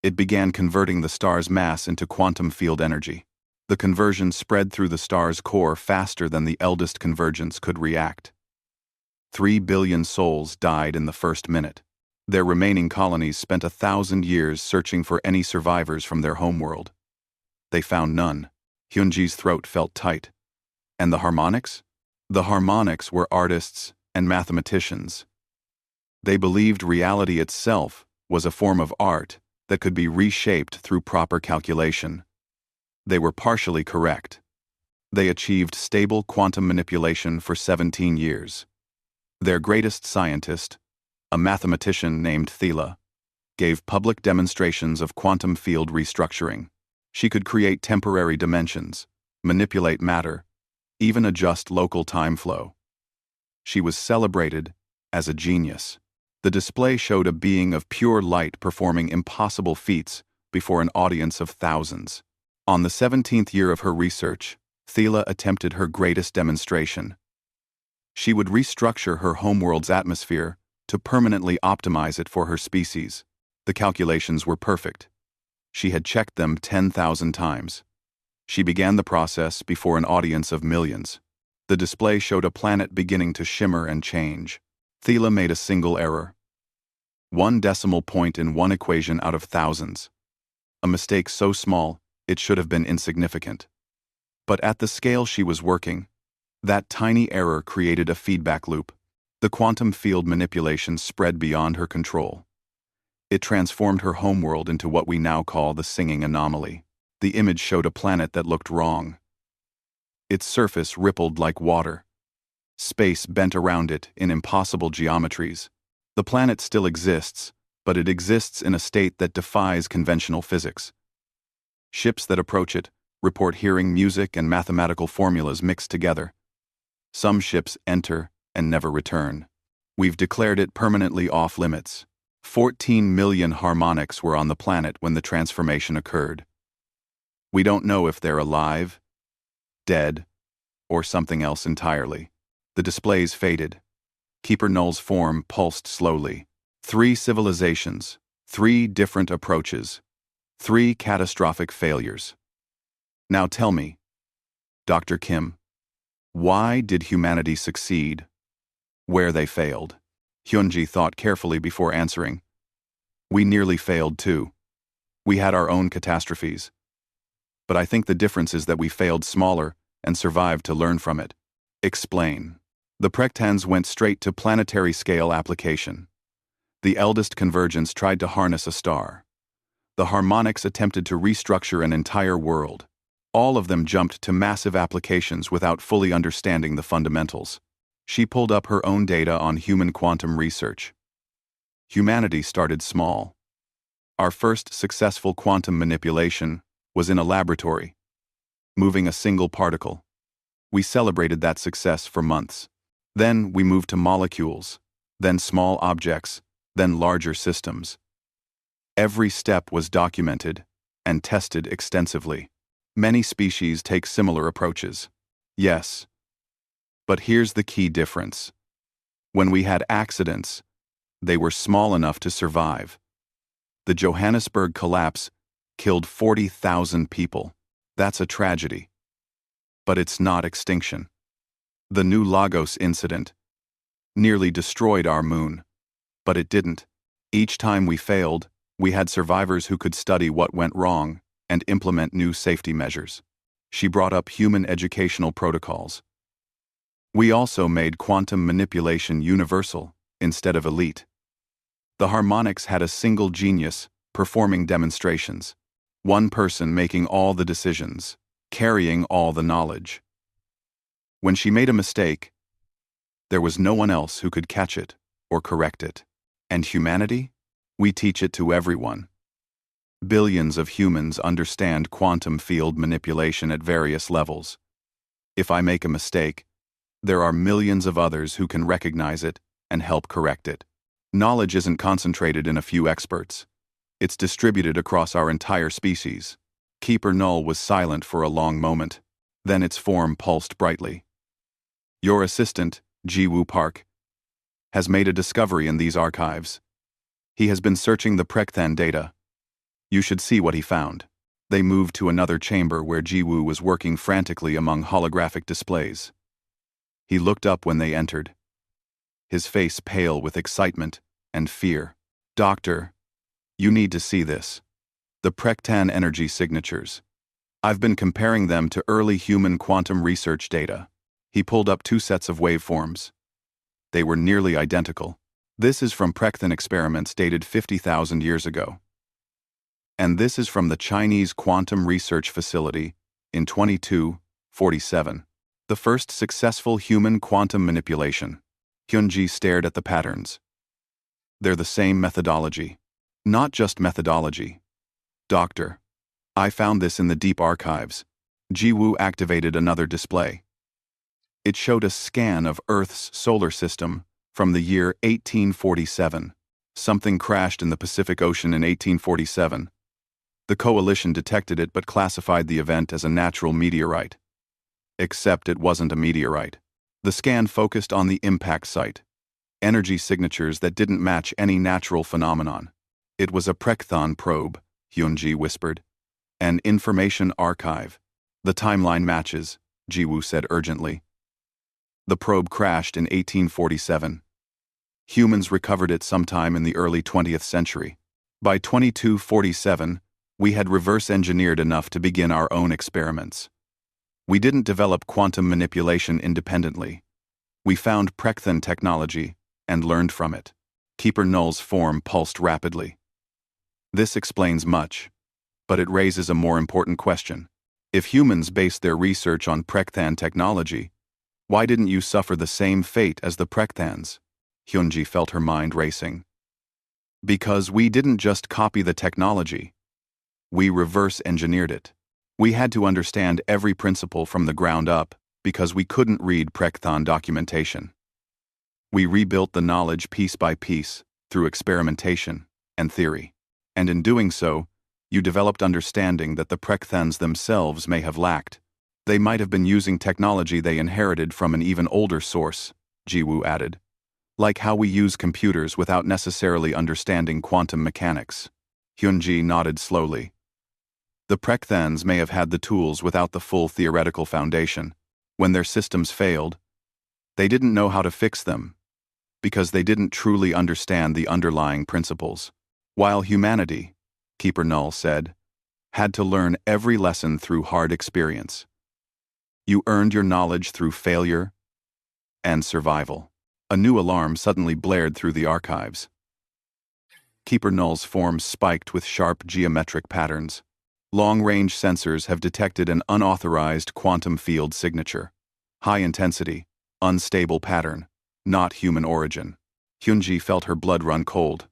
It began converting the star's mass into quantum field energy. The conversion spread through the star's core faster than the eldest convergence could react. 3 billion souls died in the first minute. Their remaining colonies spent 1,000 years searching for any survivors from their homeworld. They found none. Hyunji's throat felt tight. And the harmonics? The harmonics were artists and mathematicians. They believed reality itself was a form of art that could be reshaped through proper calculation. They were partially correct. They achieved stable quantum manipulation for 17 years. Their greatest scientist, a mathematician named Thela, gave public demonstrations of quantum field restructuring. She could create temporary dimensions, manipulate matter, even adjust local time flow. She was celebrated as a genius. The display showed a being of pure light performing impossible feats before an audience of thousands. On the 17th year of her research, Thela attempted her greatest demonstration. She would restructure her homeworld's atmosphere to permanently optimize it for her species. The calculations were perfect. She had checked them 10,000 times. She began the process before an audience of millions. The display showed a planet beginning to shimmer and change. Thela made a single error. 1 decimal point in one equation out of thousands. A mistake so small, it should have been insignificant. But at the scale she was working, That tiny error created a feedback loop. The quantum field manipulation spread beyond her control. It transformed her homeworld into what we now call the singing anomaly. The image showed a planet that looked wrong. Its surface rippled like water. Space bent around it in impossible geometries. The planet still exists, but it exists in a state that defies conventional physics. Ships that approach it report hearing music and mathematical formulas mixed together. Some ships enter and never return. We've declared it permanently off limits. 14 million harmonics were on the planet when the transformation occurred. We don't know if they're alive, dead, or something else entirely. The displays faded. Keeper Null's form pulsed slowly. 3 civilizations, 3 different approaches, 3 catastrophic failures. Now tell me, Dr. Kim, why did humanity succeed where they failed? Hyunji thought carefully before answering. We nearly failed too. We had our own catastrophes. But I think the difference is that we failed smaller and survived to learn from it. Explain. The Prectans went straight to planetary scale application. The eldest convergence tried to harness a star. The harmonics attempted to restructure an entire world. All of them jumped to massive applications without fully understanding the fundamentals. She pulled up her own data on human quantum research. Humanity started small. Our first successful quantum manipulation was in a laboratory, moving a single particle. We celebrated that success for months. Then we moved to molecules, then small objects, then larger systems. Every step was documented and tested extensively. Many species take similar approaches. Yes. But here's the key difference. When we had accidents, they were small enough to survive. The Johannesburg collapse killed 40,000 people. That's a tragedy. But it's not extinction. The New Lagos incident nearly destroyed our moon, but it didn't. Each time we failed, we had survivors who could study what went wrong and implement new safety measures. She brought up human educational protocols. We also made quantum manipulation universal instead of elite. The harmonics had a single genius performing demonstrations. One person making all the decisions, carrying all the knowledge. When she made a mistake, there was no one else who could catch it or correct it. And humanity? We teach it to everyone. Billions of humans understand quantum field manipulation at various levels. If I make a mistake, there are millions of others who can recognize it and help correct it. Knowledge isn't concentrated in a few experts. It's distributed across our entire species. Keeper Null was silent for a long moment. Then its form pulsed brightly. Your assistant, Jiwoo Park, has made a discovery in these archives. He has been searching the Precthan data. You should see what he found. They moved to another chamber where Jiwoo was working frantically among holographic displays. He looked up when they entered, his face pale with excitement and fear. Doctor, you need to see this. The Prectan energy signatures. I've been comparing them to early human quantum research data. He pulled up 2 sets of waveforms. They were nearly identical. This is from Precthan experiments dated 50,000 years ago. And this is from the Chinese Quantum Research Facility in 2247. The first successful human quantum manipulation. Hyunji stared at the patterns. They're the same methodology. Not just methodology. Doctor, I found this in the deep archives. Jiwoo activated another display. It showed a scan of Earth's solar system from the year 1847. Something crashed in the Pacific Ocean in 1847. The coalition detected it but classified the event as a natural meteorite. Except it wasn't a meteorite. The scan focused on the impact site. Energy signatures that didn't match any natural phenomenon. It was a Precthon probe, Hyunji whispered. An information archive. The timeline matches, Jiwoo said urgently. The probe crashed in 1847. Humans recovered it sometime in the early 20th century. By 2247, we had reverse-engineered enough to begin our own experiments. We didn't develop quantum manipulation independently. We found Prekthon technology and learned from it. Keeper Null's form pulsed rapidly. This explains much, but it raises a more important question. If humans based their research on Prekthon technology, why didn't you suffer the same fate as the Prekthans? Hyunji felt her mind racing. Because we didn't just copy the technology. We reverse engineered it. We had to understand every principle from the ground up because we couldn't read Prekthon documentation. We rebuilt the knowledge piece by piece through experimentation and theory. And in doing so, you developed understanding that the Prekthans themselves may have lacked. They might have been using technology they inherited from an even older source, Jiwoo added. Like how we use computers without necessarily understanding quantum mechanics. Hyunji nodded slowly. The Prekthans may have had the tools without the full theoretical foundation. When their systems failed, they didn't know how to fix them, because they didn't truly understand the underlying principles. While humanity, Keeper Null said, had to learn every lesson through hard experience. You earned your knowledge through failure and survival. A new alarm suddenly blared through the archives. Keeper Null's form spiked with sharp geometric patterns. Long-range sensors have detected an unauthorized quantum field signature. High intensity, unstable pattern, not human origin. Hyunji felt her blood run cold.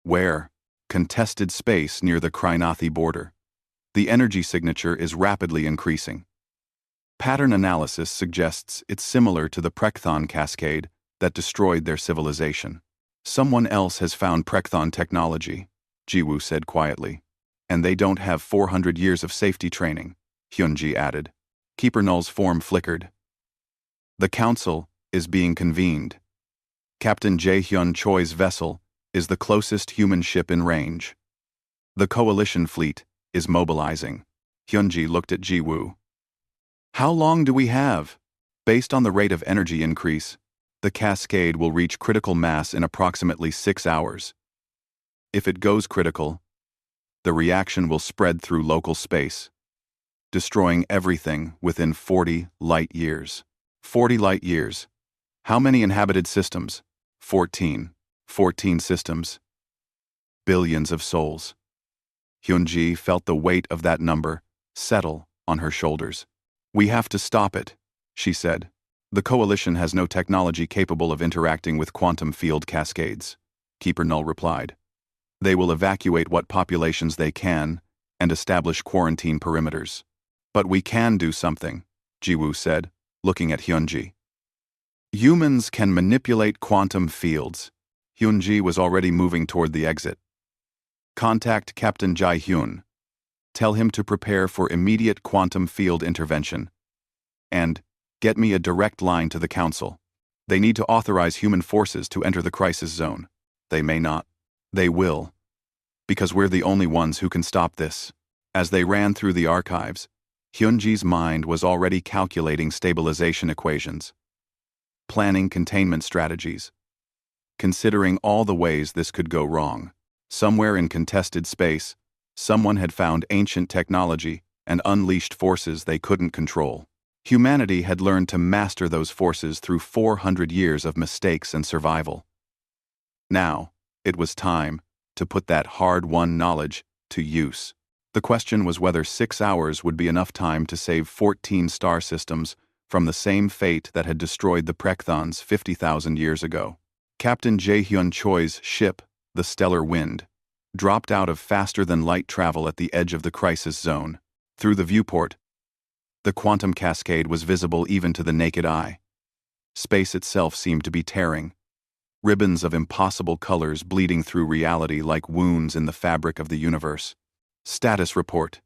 Where? Contested space near the Krinathi border. The energy signature is rapidly increasing. Pattern analysis suggests it's similar to the Prekthon cascade that destroyed their civilization. Someone else has found Prekthon technology, Jiwoo said quietly. And they don't have 400 years of safety training, Hyunji added. Keeper Null's form flickered. The council is being convened. Captain Jae-hyun Choi's vessel is the closest human ship in range. The coalition fleet is mobilizing. Hyunji looked at Jiwoo. How long do we have? Based on the rate of energy increase, the cascade will reach critical mass in approximately 6 hours. If it goes critical, the reaction will spread through local space, destroying everything within 40 light years. 40 light years. How many inhabited systems? 14. 14 systems. Billions of souls. Hyunji felt the weight of that number settle on her shoulders. We have to stop it, she said. The coalition has no technology capable of interacting with quantum field cascades, Keeper Null replied. They will evacuate what populations they can and establish quarantine perimeters. But we can do something, Jiwoo said, looking at Hyunji. Humans can manipulate quantum fields. Hyunji was already moving toward the exit. Contact Captain Jae-hyun. Tell him to prepare for immediate quantum field intervention. And get me a direct line to the council. They need to authorize human forces to enter the crisis zone. They may not. They will. Because we're the only ones who can stop this. As they ran through the archives, Hyunji's mind was already calculating stabilization equations, planning containment strategies, considering all the ways this could go wrong. Somewhere in contested space, someone had found ancient technology and unleashed forces they couldn't control. Humanity had learned to master those forces through 400 years of mistakes and survival. Now, it was time to put that hard-won knowledge to use. The question was whether 6 hours would be enough time to save 14 star systems from the same fate that had destroyed the Prekthons 50,000 years ago. Captain Jae-hyun Choi's ship, the Stellar Wind, dropped out of faster-than-light travel at the edge of the crisis zone. Through the viewport, the quantum cascade was visible even to the naked eye. Space itself seemed to be tearing, ribbons of impossible colors bleeding through reality like wounds in the fabric of the universe. Status report,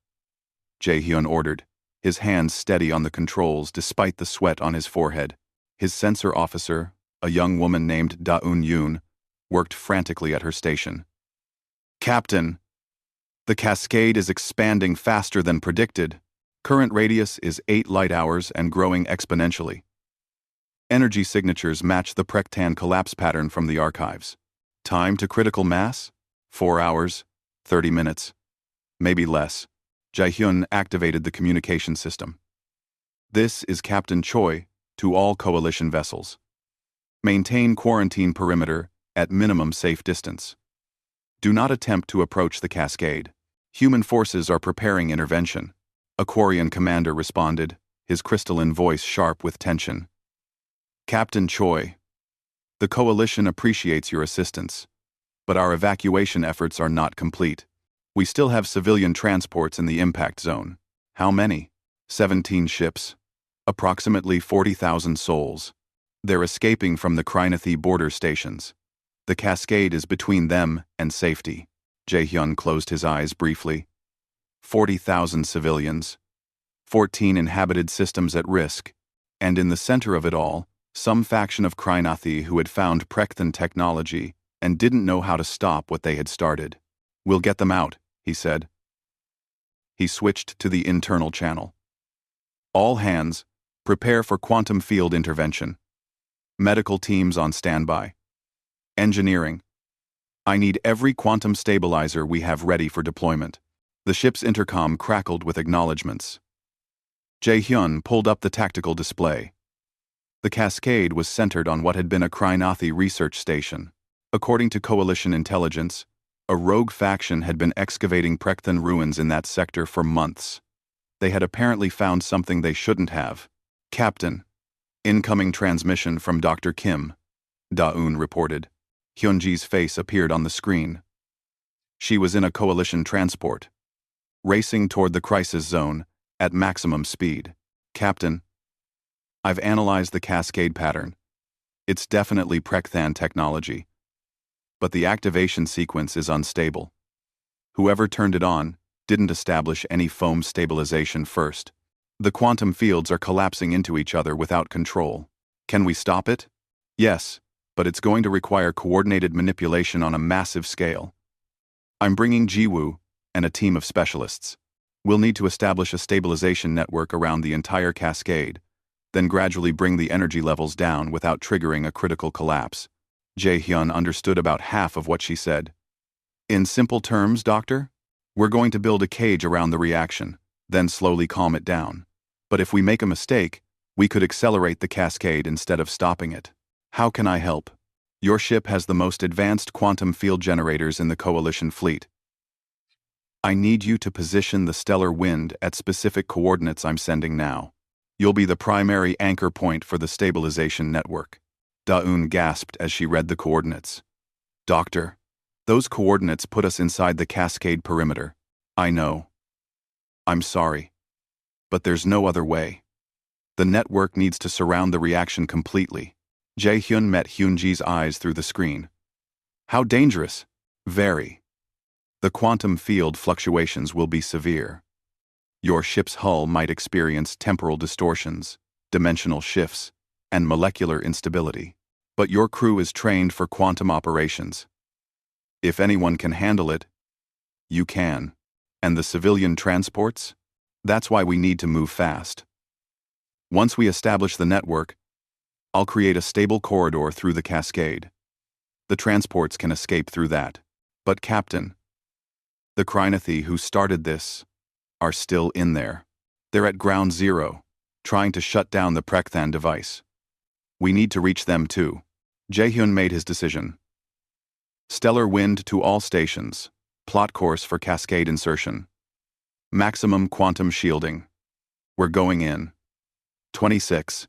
Jae-hyun ordered, his hands steady on the controls despite the sweat on his forehead. His sensor officer, a young woman named Da-eun-yoon, worked frantically at her station. Captain, the cascade is expanding faster than predicted. Current radius is 8 light hours and growing exponentially. Energy signatures match the Prektan collapse pattern from the archives. Time to critical mass? 4 hours, 30 minutes. Maybe less. Jae-hyun activated the communication system. This is Captain Choi to all Coalition vessels. Maintain quarantine perimeter at minimum safe distance. Do not attempt to approach the cascade. Human forces are preparing intervention. A Quarian commander responded, his crystalline voice sharp with tension. Captain Choi, the Coalition appreciates your assistance, but our evacuation efforts are not complete. We still have civilian transports in the impact zone. How many? 17 ships. Approximately 40,000 souls. They're escaping from the Krynathi border stations. The cascade is between them and safety. Jae-hyun closed his eyes briefly. 40,000 civilians. 14 inhabited systems at risk. And in the center of it all, some faction of Krynathi who had found Prekthan technology and didn't know how to stop what they had started. We'll get them out, he said. He switched to the internal channel. All hands, prepare for quantum field intervention. Medical teams on standby. Engineering. I need every quantum stabilizer we have ready for deployment. The ship's intercom crackled with acknowledgments. Jae-hyun pulled up the tactical display. The cascade was centered on what had been a Krynathi research station. According to Coalition intelligence, a rogue faction had been excavating Prekthan ruins in that sector for months. They had apparently found something they shouldn't have. Captain, incoming transmission from Dr. Kim, Da-eun reported. Hyunji's face appeared on the screen. She was in a Coalition transport, racing toward the crisis zone at maximum speed. Captain, I've analyzed the cascade pattern. It's definitely Prekthan technology. But the activation sequence is unstable. Whoever turned it on didn't establish any foam stabilization first. The quantum fields are collapsing into each other without control. Can we stop it? Yes, but it's going to require coordinated manipulation on a massive scale. I'm bringing Jiwoo and a team of specialists. We'll need to establish a stabilization network around the entire cascade, then gradually bring the energy levels down without triggering a critical collapse. Jae-hyun understood about half of what she said. In simple terms, Doctor, we're going to build a cage around the reaction, then slowly calm it down. But if we make a mistake, we could accelerate the cascade instead of stopping it. How can I help? Your ship has the most advanced quantum field generators in the Coalition fleet. I need you to position the stellar wind at specific coordinates I'm sending now. You'll be the primary anchor point for the stabilization network. Da-eun gasped as she read the coordinates. Doctor, those coordinates put us inside the cascade perimeter. I know. I'm sorry. But there's no other way. The network needs to surround the reaction completely. Jae-hyun met Hyunji's eyes through the screen. How dangerous? Very. The quantum field fluctuations will be severe. Your ship's hull might experience temporal distortions, dimensional shifts, and molecular instability. But your crew is trained for quantum operations. If anyone can handle it, you can. And the civilian transports? That's why we need to move fast. Once we establish the network, I'll create a stable corridor through the cascade. The transports can escape through that. But Captain, the Krynathi who started this are still in there. They're at ground zero, trying to shut down the Prekthan device. We need to reach them too. Jae-hyun made his decision. Stellar wind to all stations. Plot course for cascade insertion. Maximum quantum shielding. We're going in. 26.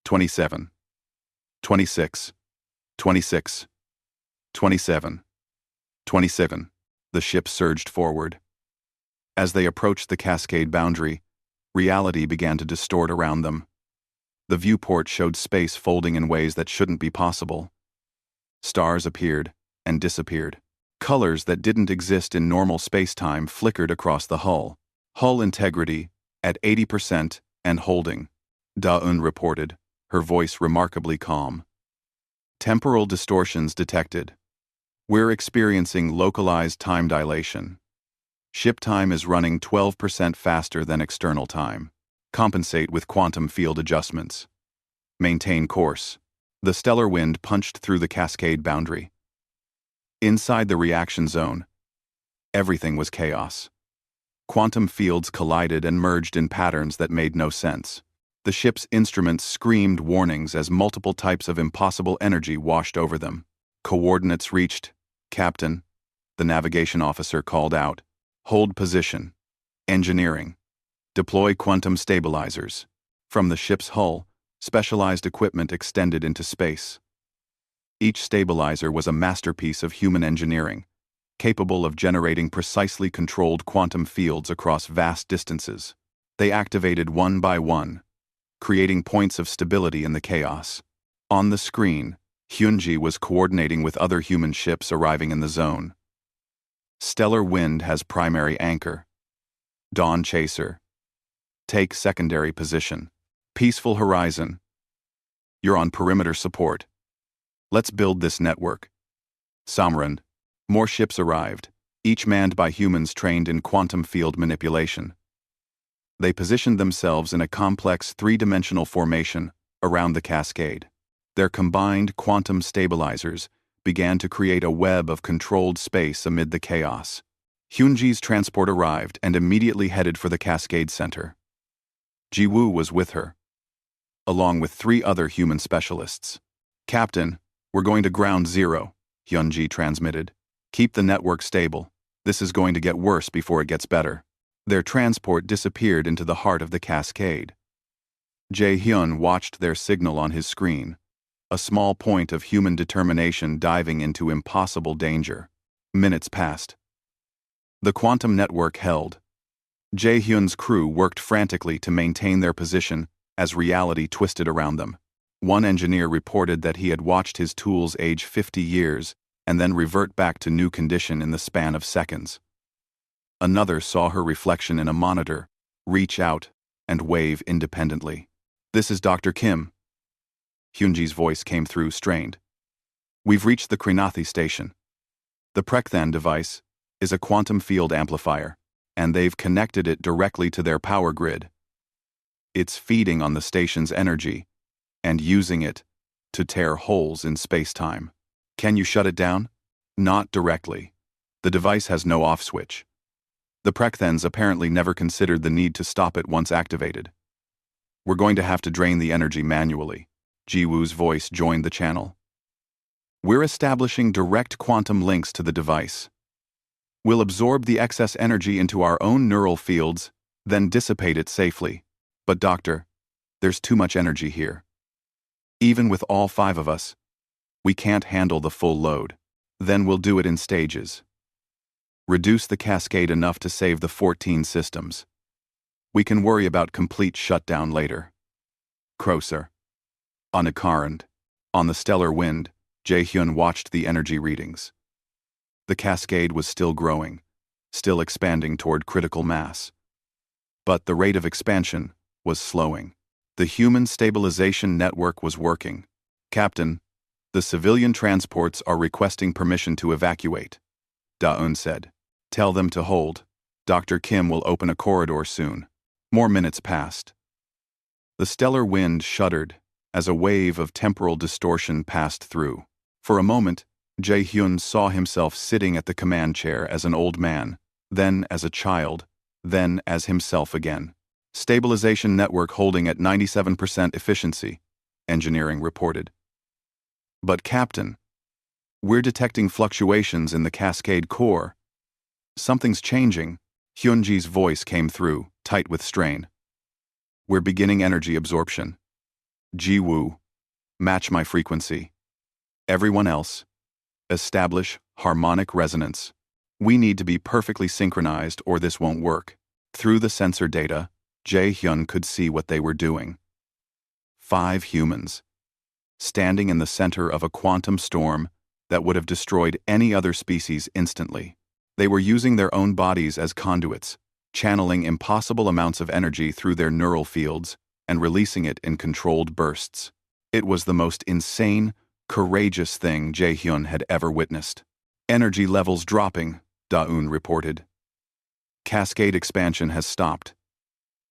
27. 26. 26. 27. 27. The ship surged forward. As they approached the cascade boundary, reality began to distort around them. The viewport showed space folding in ways that shouldn't be possible. Stars appeared and disappeared. Colors that didn't exist in normal space-time flickered across the hull. Hull integrity at 80% and holding, Da-eun reported, her voice remarkably calm. Temporal distortions detected. We're experiencing localized time dilation. Ship time is running 12% faster than external time. Compensate with quantum field adjustments. Maintain course. The stellar wind punched through the cascade boundary. Inside the reaction zone, everything was chaos. Quantum fields collided and merged in patterns that made no sense. The ship's instruments screamed warnings as multiple types of impossible energy washed over them. Coordinates reached. Captain, the navigation officer called out. Hold position. Engineering. Deploy quantum stabilizers. From the ship's hull, specialized equipment extended into space. Each stabilizer was a masterpiece of human engineering, capable of generating precisely controlled quantum fields across vast distances. They activated one by one, creating points of stability in the chaos. On the screen, Hyunji was coordinating with other human ships arriving in the zone. Stellar Wind has primary anchor. Dawn Chaser. Take secondary position. Peaceful Horizon. You're on perimeter support. Let's build this network. Samran. More ships arrived, each manned by humans trained in quantum field manipulation. They positioned themselves in a complex three-dimensional formation around the cascade. Their combined quantum stabilizers began to create a web of controlled space amid the chaos. Hyunji's transport arrived and immediately headed for the cascade center. Jiwoo was with her, along with 3 other human specialists. Captain, we're going to ground zero, Hyunji transmitted. Keep the network stable. This is going to get worse before it gets better. Their transport disappeared into the heart of the cascade. Jae-hyun watched their signal on his screen, a small point of human determination diving into impossible danger. Minutes passed. The quantum network held. Jae-hyun's crew worked frantically to maintain their position as reality twisted around them. One engineer reported that he had watched his tools age 50 years and then revert back to new condition in the span of seconds. Another saw her reflection in a monitor, reach out, and wave independently. This is Dr. Kim. Hyunji's voice came through strained. We've reached the Krinathi station. The Prekthan device is a quantum field amplifier, and they've connected it directly to their power grid. It's feeding on the station's energy and using it to tear holes in space-time. Can you shut it down? Not directly. The device has no off switch. The Prekthans apparently never considered the need to stop it once activated. We're going to have to drain the energy manually. Jiwoo's voice joined the channel. We're establishing direct quantum links to the device. We'll absorb the excess energy into our own neural fields, then dissipate it safely. But doctor, there's too much energy here. Even with all 5 of us, we can't handle the full load. Then we'll do it in stages. Reduce the cascade enough to save the 14 systems. We can worry about complete shutdown later. Crowser. On Icarand, on the stellar wind, Jae-hyun watched the energy readings. The cascade was still growing, still expanding toward critical mass. But the rate of expansion was slowing. The human stabilization network was working. Captain, the civilian transports are requesting permission to evacuate, Da-eun said. Tell them to hold. Dr. Kim will open a corridor soon. More minutes passed. The stellar wind shuddered as a wave of temporal distortion passed through. For a moment, Jae-hyun saw himself sitting at the command chair as an old man, then as a child, then as himself again. Stabilization network holding at 97% efficiency, engineering reported. But Captain, we're detecting fluctuations in the cascade core. Something's changing. Hyunji's voice came through, tight with strain. We're beginning energy absorption. Jiwoo, match my frequency. Everyone else, establish harmonic resonance. We need to be perfectly synchronized or this won't work. Through the sensor data, Jae-hyun could see what they were doing. 5 humans, standing in the center of a quantum storm that would have destroyed any other species instantly. They were using their own bodies as conduits, channeling impossible amounts of energy through their neural fields and releasing it in controlled bursts. It was the most insane, courageous thing Jae-hyun had ever witnessed. Energy levels dropping, Da-eun reported. Cascade expansion has stopped.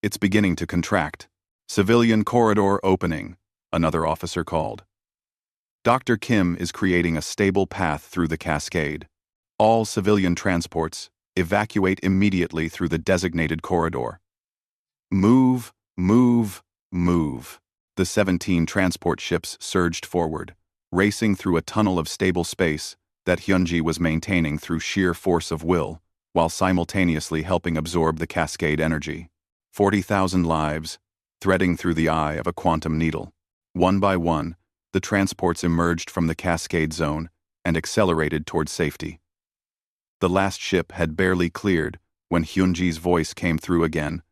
It's beginning to contract. Civilian corridor opening, another officer called. Dr. Kim is creating a stable path through the cascade. All civilian transports evacuate immediately through the designated corridor. Move, move, Move. The 17 transport ships surged forward, racing through a tunnel of stable space that Hyunji was maintaining through sheer force of will, while simultaneously helping absorb the cascade energy. 40,000 lives, threading through the eye of a quantum needle. One by one, the transports emerged from the cascade zone and accelerated toward safety. The last ship had barely cleared when Hyunji's voice came through again,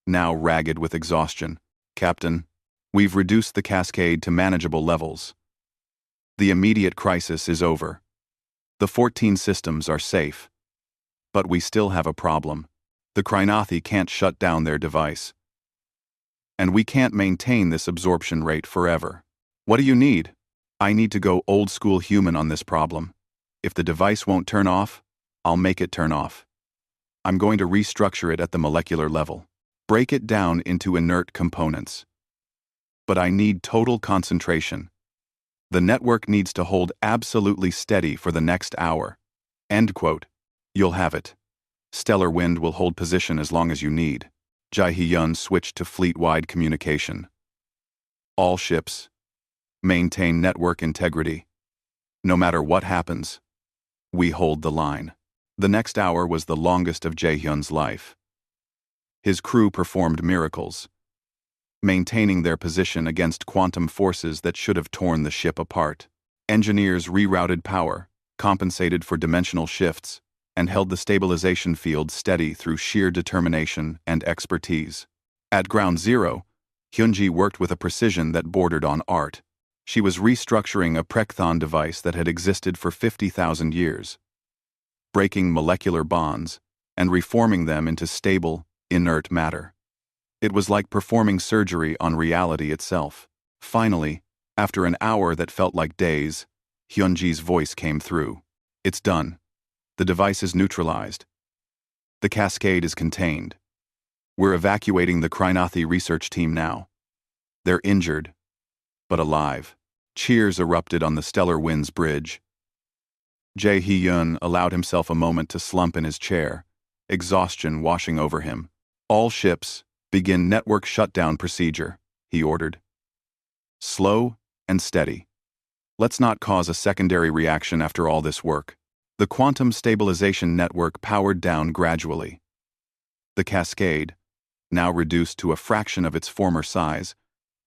now ragged with exhaustion. "Captain, we've reduced the cascade to manageable levels. The immediate crisis is over. The 14 systems are safe. But we still have a problem. The Krynothi can't shut down their device. And we can't maintain this absorption rate forever. What do you need?" "I need to go old school human on this problem. If the device won't turn off, I'll make it turn off. I'm going to restructure it at the molecular level. Break it down into inert components. But I need total concentration. The network needs to hold absolutely steady for the next hour." End quote. "You'll have it. Stellar Wind will hold position as long as you need." Jae-hyun switched to fleet-wide communication. "All ships, maintain network integrity. No matter what happens, we hold the line." The next hour was the longest of Jae-hyun's life. His crew performed miracles, maintaining their position against quantum forces that should have torn the ship apart. Engineers rerouted power, compensated for dimensional shifts, and held the stabilization field steady through sheer determination and expertise. At Ground Zero, Hyunji worked with a precision that bordered on art. She was restructuring a Prekthon device that had existed for 50,000 years, breaking molecular bonds and reforming them into stable, inert matter. It was like performing surgery on reality itself. Finally, after an hour that felt like days, Hyunji's voice came through. "It's done. The device is neutralized. The cascade is contained. We're evacuating the Krynothi research team now. They're injured, but alive." Cheers erupted on the Stellar Winds bridge. Jae-hyun allowed himself a moment to slump in his chair, exhaustion washing over him. "All ships, begin network shutdown procedure," he ordered. "Slow and steady. Let's not cause a secondary reaction after all this work." The quantum stabilization network powered down gradually. The cascade, now reduced to a fraction of its former size,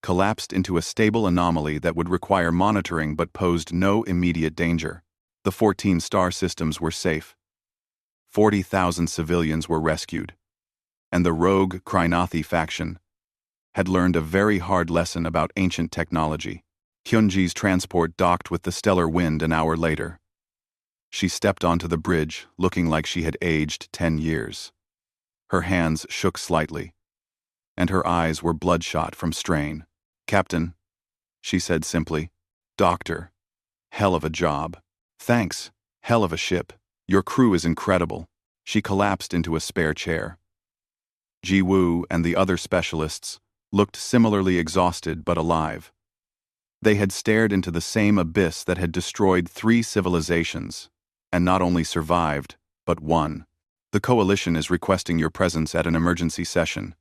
collapsed into a stable anomaly that would require monitoring but posed no immediate danger. The 14 star systems were safe. 40,000 civilians were rescued. And the rogue Krynothi faction had learned a very hard lesson about ancient technology. Hyunji's transport docked with the Stellar Wind an hour later. She stepped onto the bridge, looking like she had aged 10 years. Her hands shook slightly, and her eyes were bloodshot from strain. "Captain," she said simply. "Doctor, hell of a job. Thanks, hell of a ship. Your crew is incredible." She collapsed into a spare chair. Ji-woo and the other specialists looked similarly exhausted but alive. They had stared into the same abyss that had destroyed 3 civilizations, and not only survived, but won. "The Coalition is requesting your presence at an emergency session,"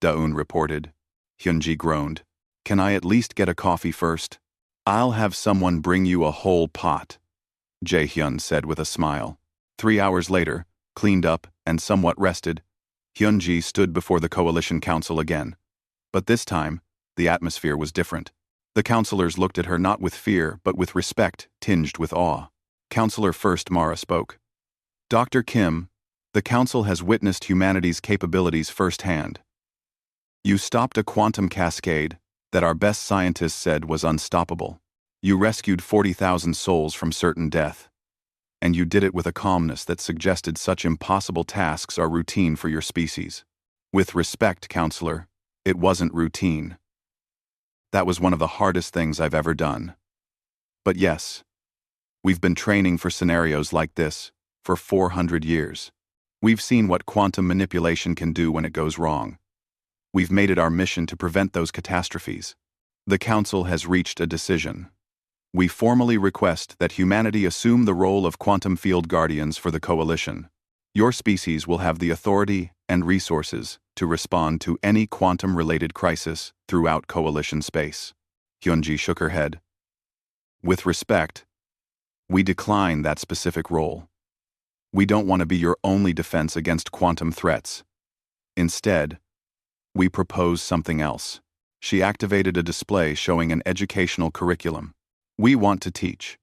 Daun reported. Hyunji groaned. "Can I at least get a coffee first?" "I'll have someone bring you a whole pot," Jae-hyun said with a smile. 3 hours later, cleaned up and somewhat rested, Hyunji stood before the Coalition Council again. But this time, the atmosphere was different. The counselors looked at her not with fear but with respect tinged with awe. Counselor First Mara spoke. "Dr. Kim, the Council has witnessed humanity's capabilities firsthand. You stopped a quantum cascade that our best scientists said was unstoppable. You rescued 40,000 souls from certain death. And you did it with a calmness that suggested such impossible tasks are routine for your species. With respect, Counselor, it wasn't routine. That was one of the hardest things I've ever done. But yes, we've been training for scenarios like this for 400 years. We've seen what quantum manipulation can do when it goes wrong. We've made it our mission to prevent those catastrophes. The Council has reached a decision. We formally request that humanity assume the role of quantum field guardians for the Coalition. Your species will have the authority and resources to respond to any quantum-related crisis throughout Coalition space. Hyunji shook her head. With respect, we decline that specific role. We don't want to be your only defense against quantum threats. Instead, we propose something else. She activated a display showing an educational curriculum. We want to teach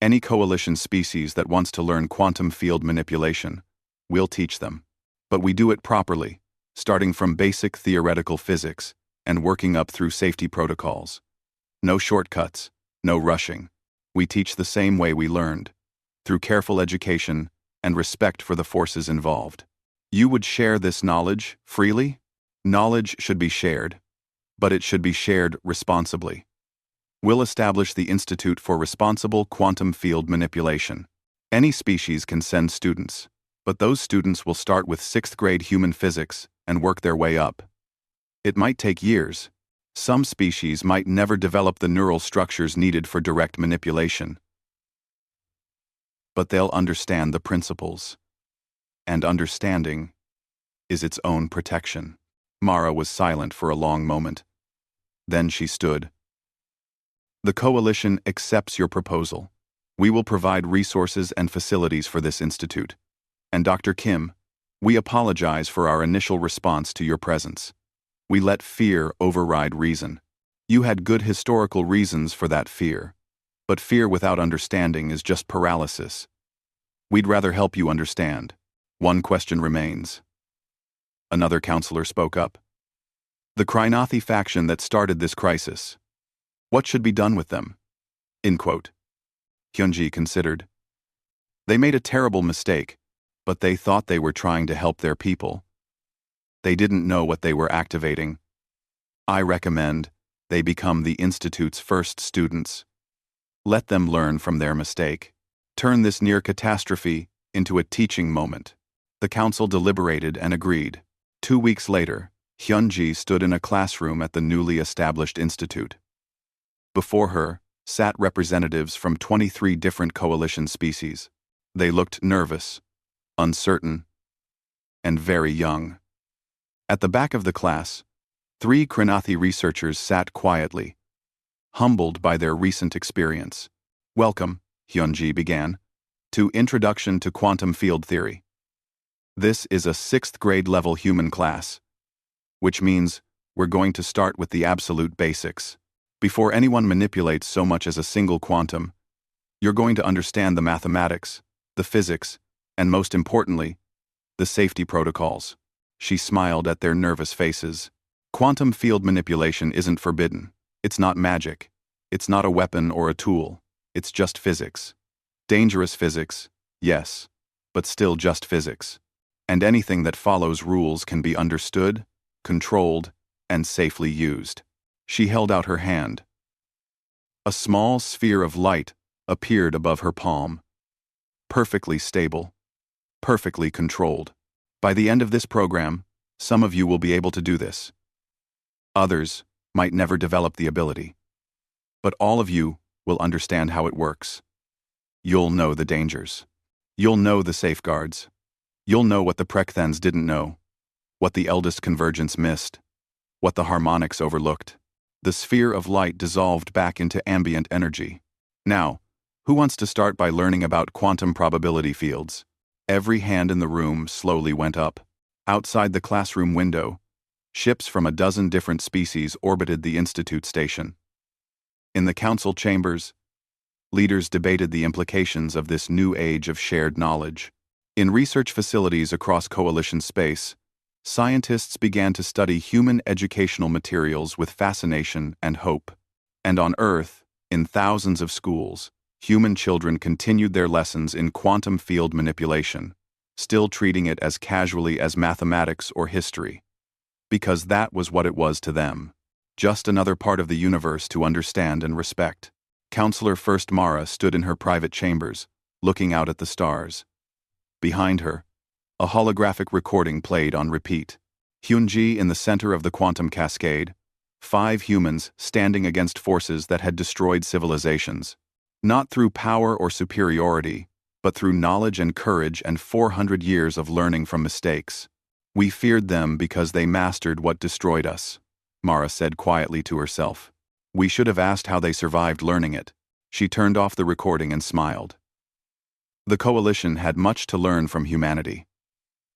any Coalition species that wants to learn quantum field manipulation. We'll teach them. But we do it properly, starting from basic theoretical physics and working up through safety protocols. No shortcuts, no rushing. We teach the same way we learned, through careful education and respect for the forces involved. You would share this knowledge freely? Knowledge should be shared, but it should be shared responsibly. We'll establish the Institute for Responsible Quantum Field Manipulation. Any species can send students, but those students will start with 6th grade human physics and work their way up. It might take years. Some species might never develop the neural structures needed for direct manipulation. But they'll understand the principles. And understanding is its own protection. Mara was silent for a long moment. Then she stood. The Coalition accepts your proposal. We will provide resources and facilities for this institute. And Dr. Kim, we apologize for our initial response to your presence. We let fear override reason. You had good historical reasons for that fear. But fear without understanding is just paralysis. We'd rather help you understand. One question remains. Another counselor spoke up. The Krynothi faction that started this crisis. What should be done with them? In quote. Hyunji considered. They made a terrible mistake, but they thought they were trying to help their people. They didn't know what they were activating. I recommend they become the Institute's first students. Let them learn from their mistake. Turn this near catastrophe into a teaching moment. The council deliberated and agreed. 2 weeks later, Hyunji stood in a classroom at the newly established institute. Before her sat representatives from 23 different Coalition species. They looked nervous, uncertain, and very young. At the back of the class, 3 Krynothi researchers sat quietly, humbled by their recent experience. Welcome, Hyunji began, to Introduction to Quantum Field Theory. This is a 6th grade level human class, which means we're going to start with the absolute basics. Before anyone manipulates so much as a single quantum, you're going to understand the mathematics, the physics, and most importantly, the safety protocols. She smiled at their nervous faces. Quantum field manipulation isn't forbidden. It's not magic. It's not a weapon or a tool. It's just physics. Dangerous physics, yes, but still just physics. And anything that follows rules can be understood, controlled, and safely used. She held out her hand. A small sphere of light appeared above her palm. Perfectly stable, perfectly controlled. By the end of this program, some of you will be able to do this. Others might never develop the ability. But all of you will understand how it works. You'll know the dangers. You'll know the safeguards. You'll know what the Prekthens didn't know, what the eldest convergence missed, what the harmonics overlooked. The sphere of light dissolved back into ambient energy. Now, who wants to start by learning about quantum probability fields? Every hand in the room slowly went up. Outside the classroom window, ships from a dozen different species orbited the Institute station. In the council chambers, leaders debated the implications of this new age of shared knowledge. In research facilities across Coalition space, scientists began to study human educational materials with fascination and hope. And on Earth, in thousands of schools, human children continued their lessons in quantum field manipulation, still treating it as casually as mathematics or history. Because that was what it was to them. Just another part of the universe to understand and respect. Counselor First Mara stood in her private chambers, looking out at the stars. Behind her, a holographic recording played on repeat. Hyunji in the center of the quantum cascade, 5 humans standing against forces that had destroyed civilizations. Not through power or superiority, but through knowledge and courage and 400 years of learning from mistakes. We feared them because they mastered what destroyed us, Mara said quietly to herself. We should have asked how they survived learning it. She turned off the recording and smiled. The Coalition had much to learn from humanity.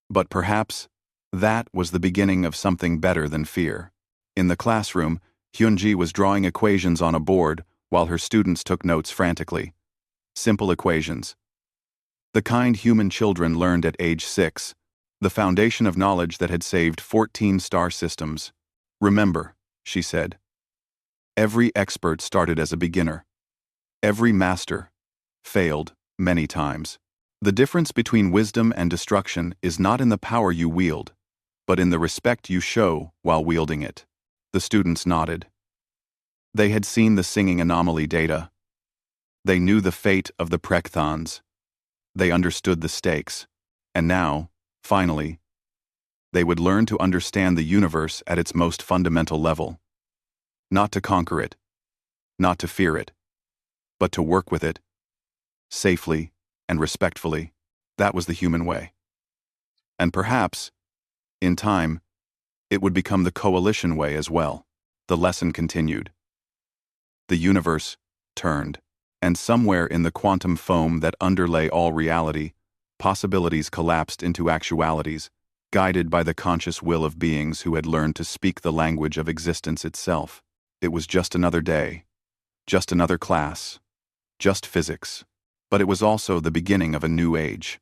But perhaps that was the beginning of something better than fear. In the classroom, Hyunji was drawing equations on a board while her students took notes frantically. Simple equations. The kind human children learned at age 6, the foundation of knowledge that had saved 14 star systems. Remember, she said. Every expert started as a beginner. Every master failed many times. The difference between wisdom and destruction is not in the power you wield, but in the respect you show while wielding it. The students nodded. They had seen the singing anomaly data. They knew the fate of the Prekthons. They understood the stakes. And now, finally, they would learn to understand the universe at its most fundamental level. Not to conquer it, not to fear it, but to work with it, safely and respectfully. That was the human way. And perhaps, in time, it would become the Coalition way as well. The lesson continued. The universe turned, and somewhere in the quantum foam that underlay all reality, possibilities collapsed into actualities, guided by the conscious will of beings who had learned to speak the language of existence itself. It was just another day, just another class, just physics. But it was also the beginning of a new age.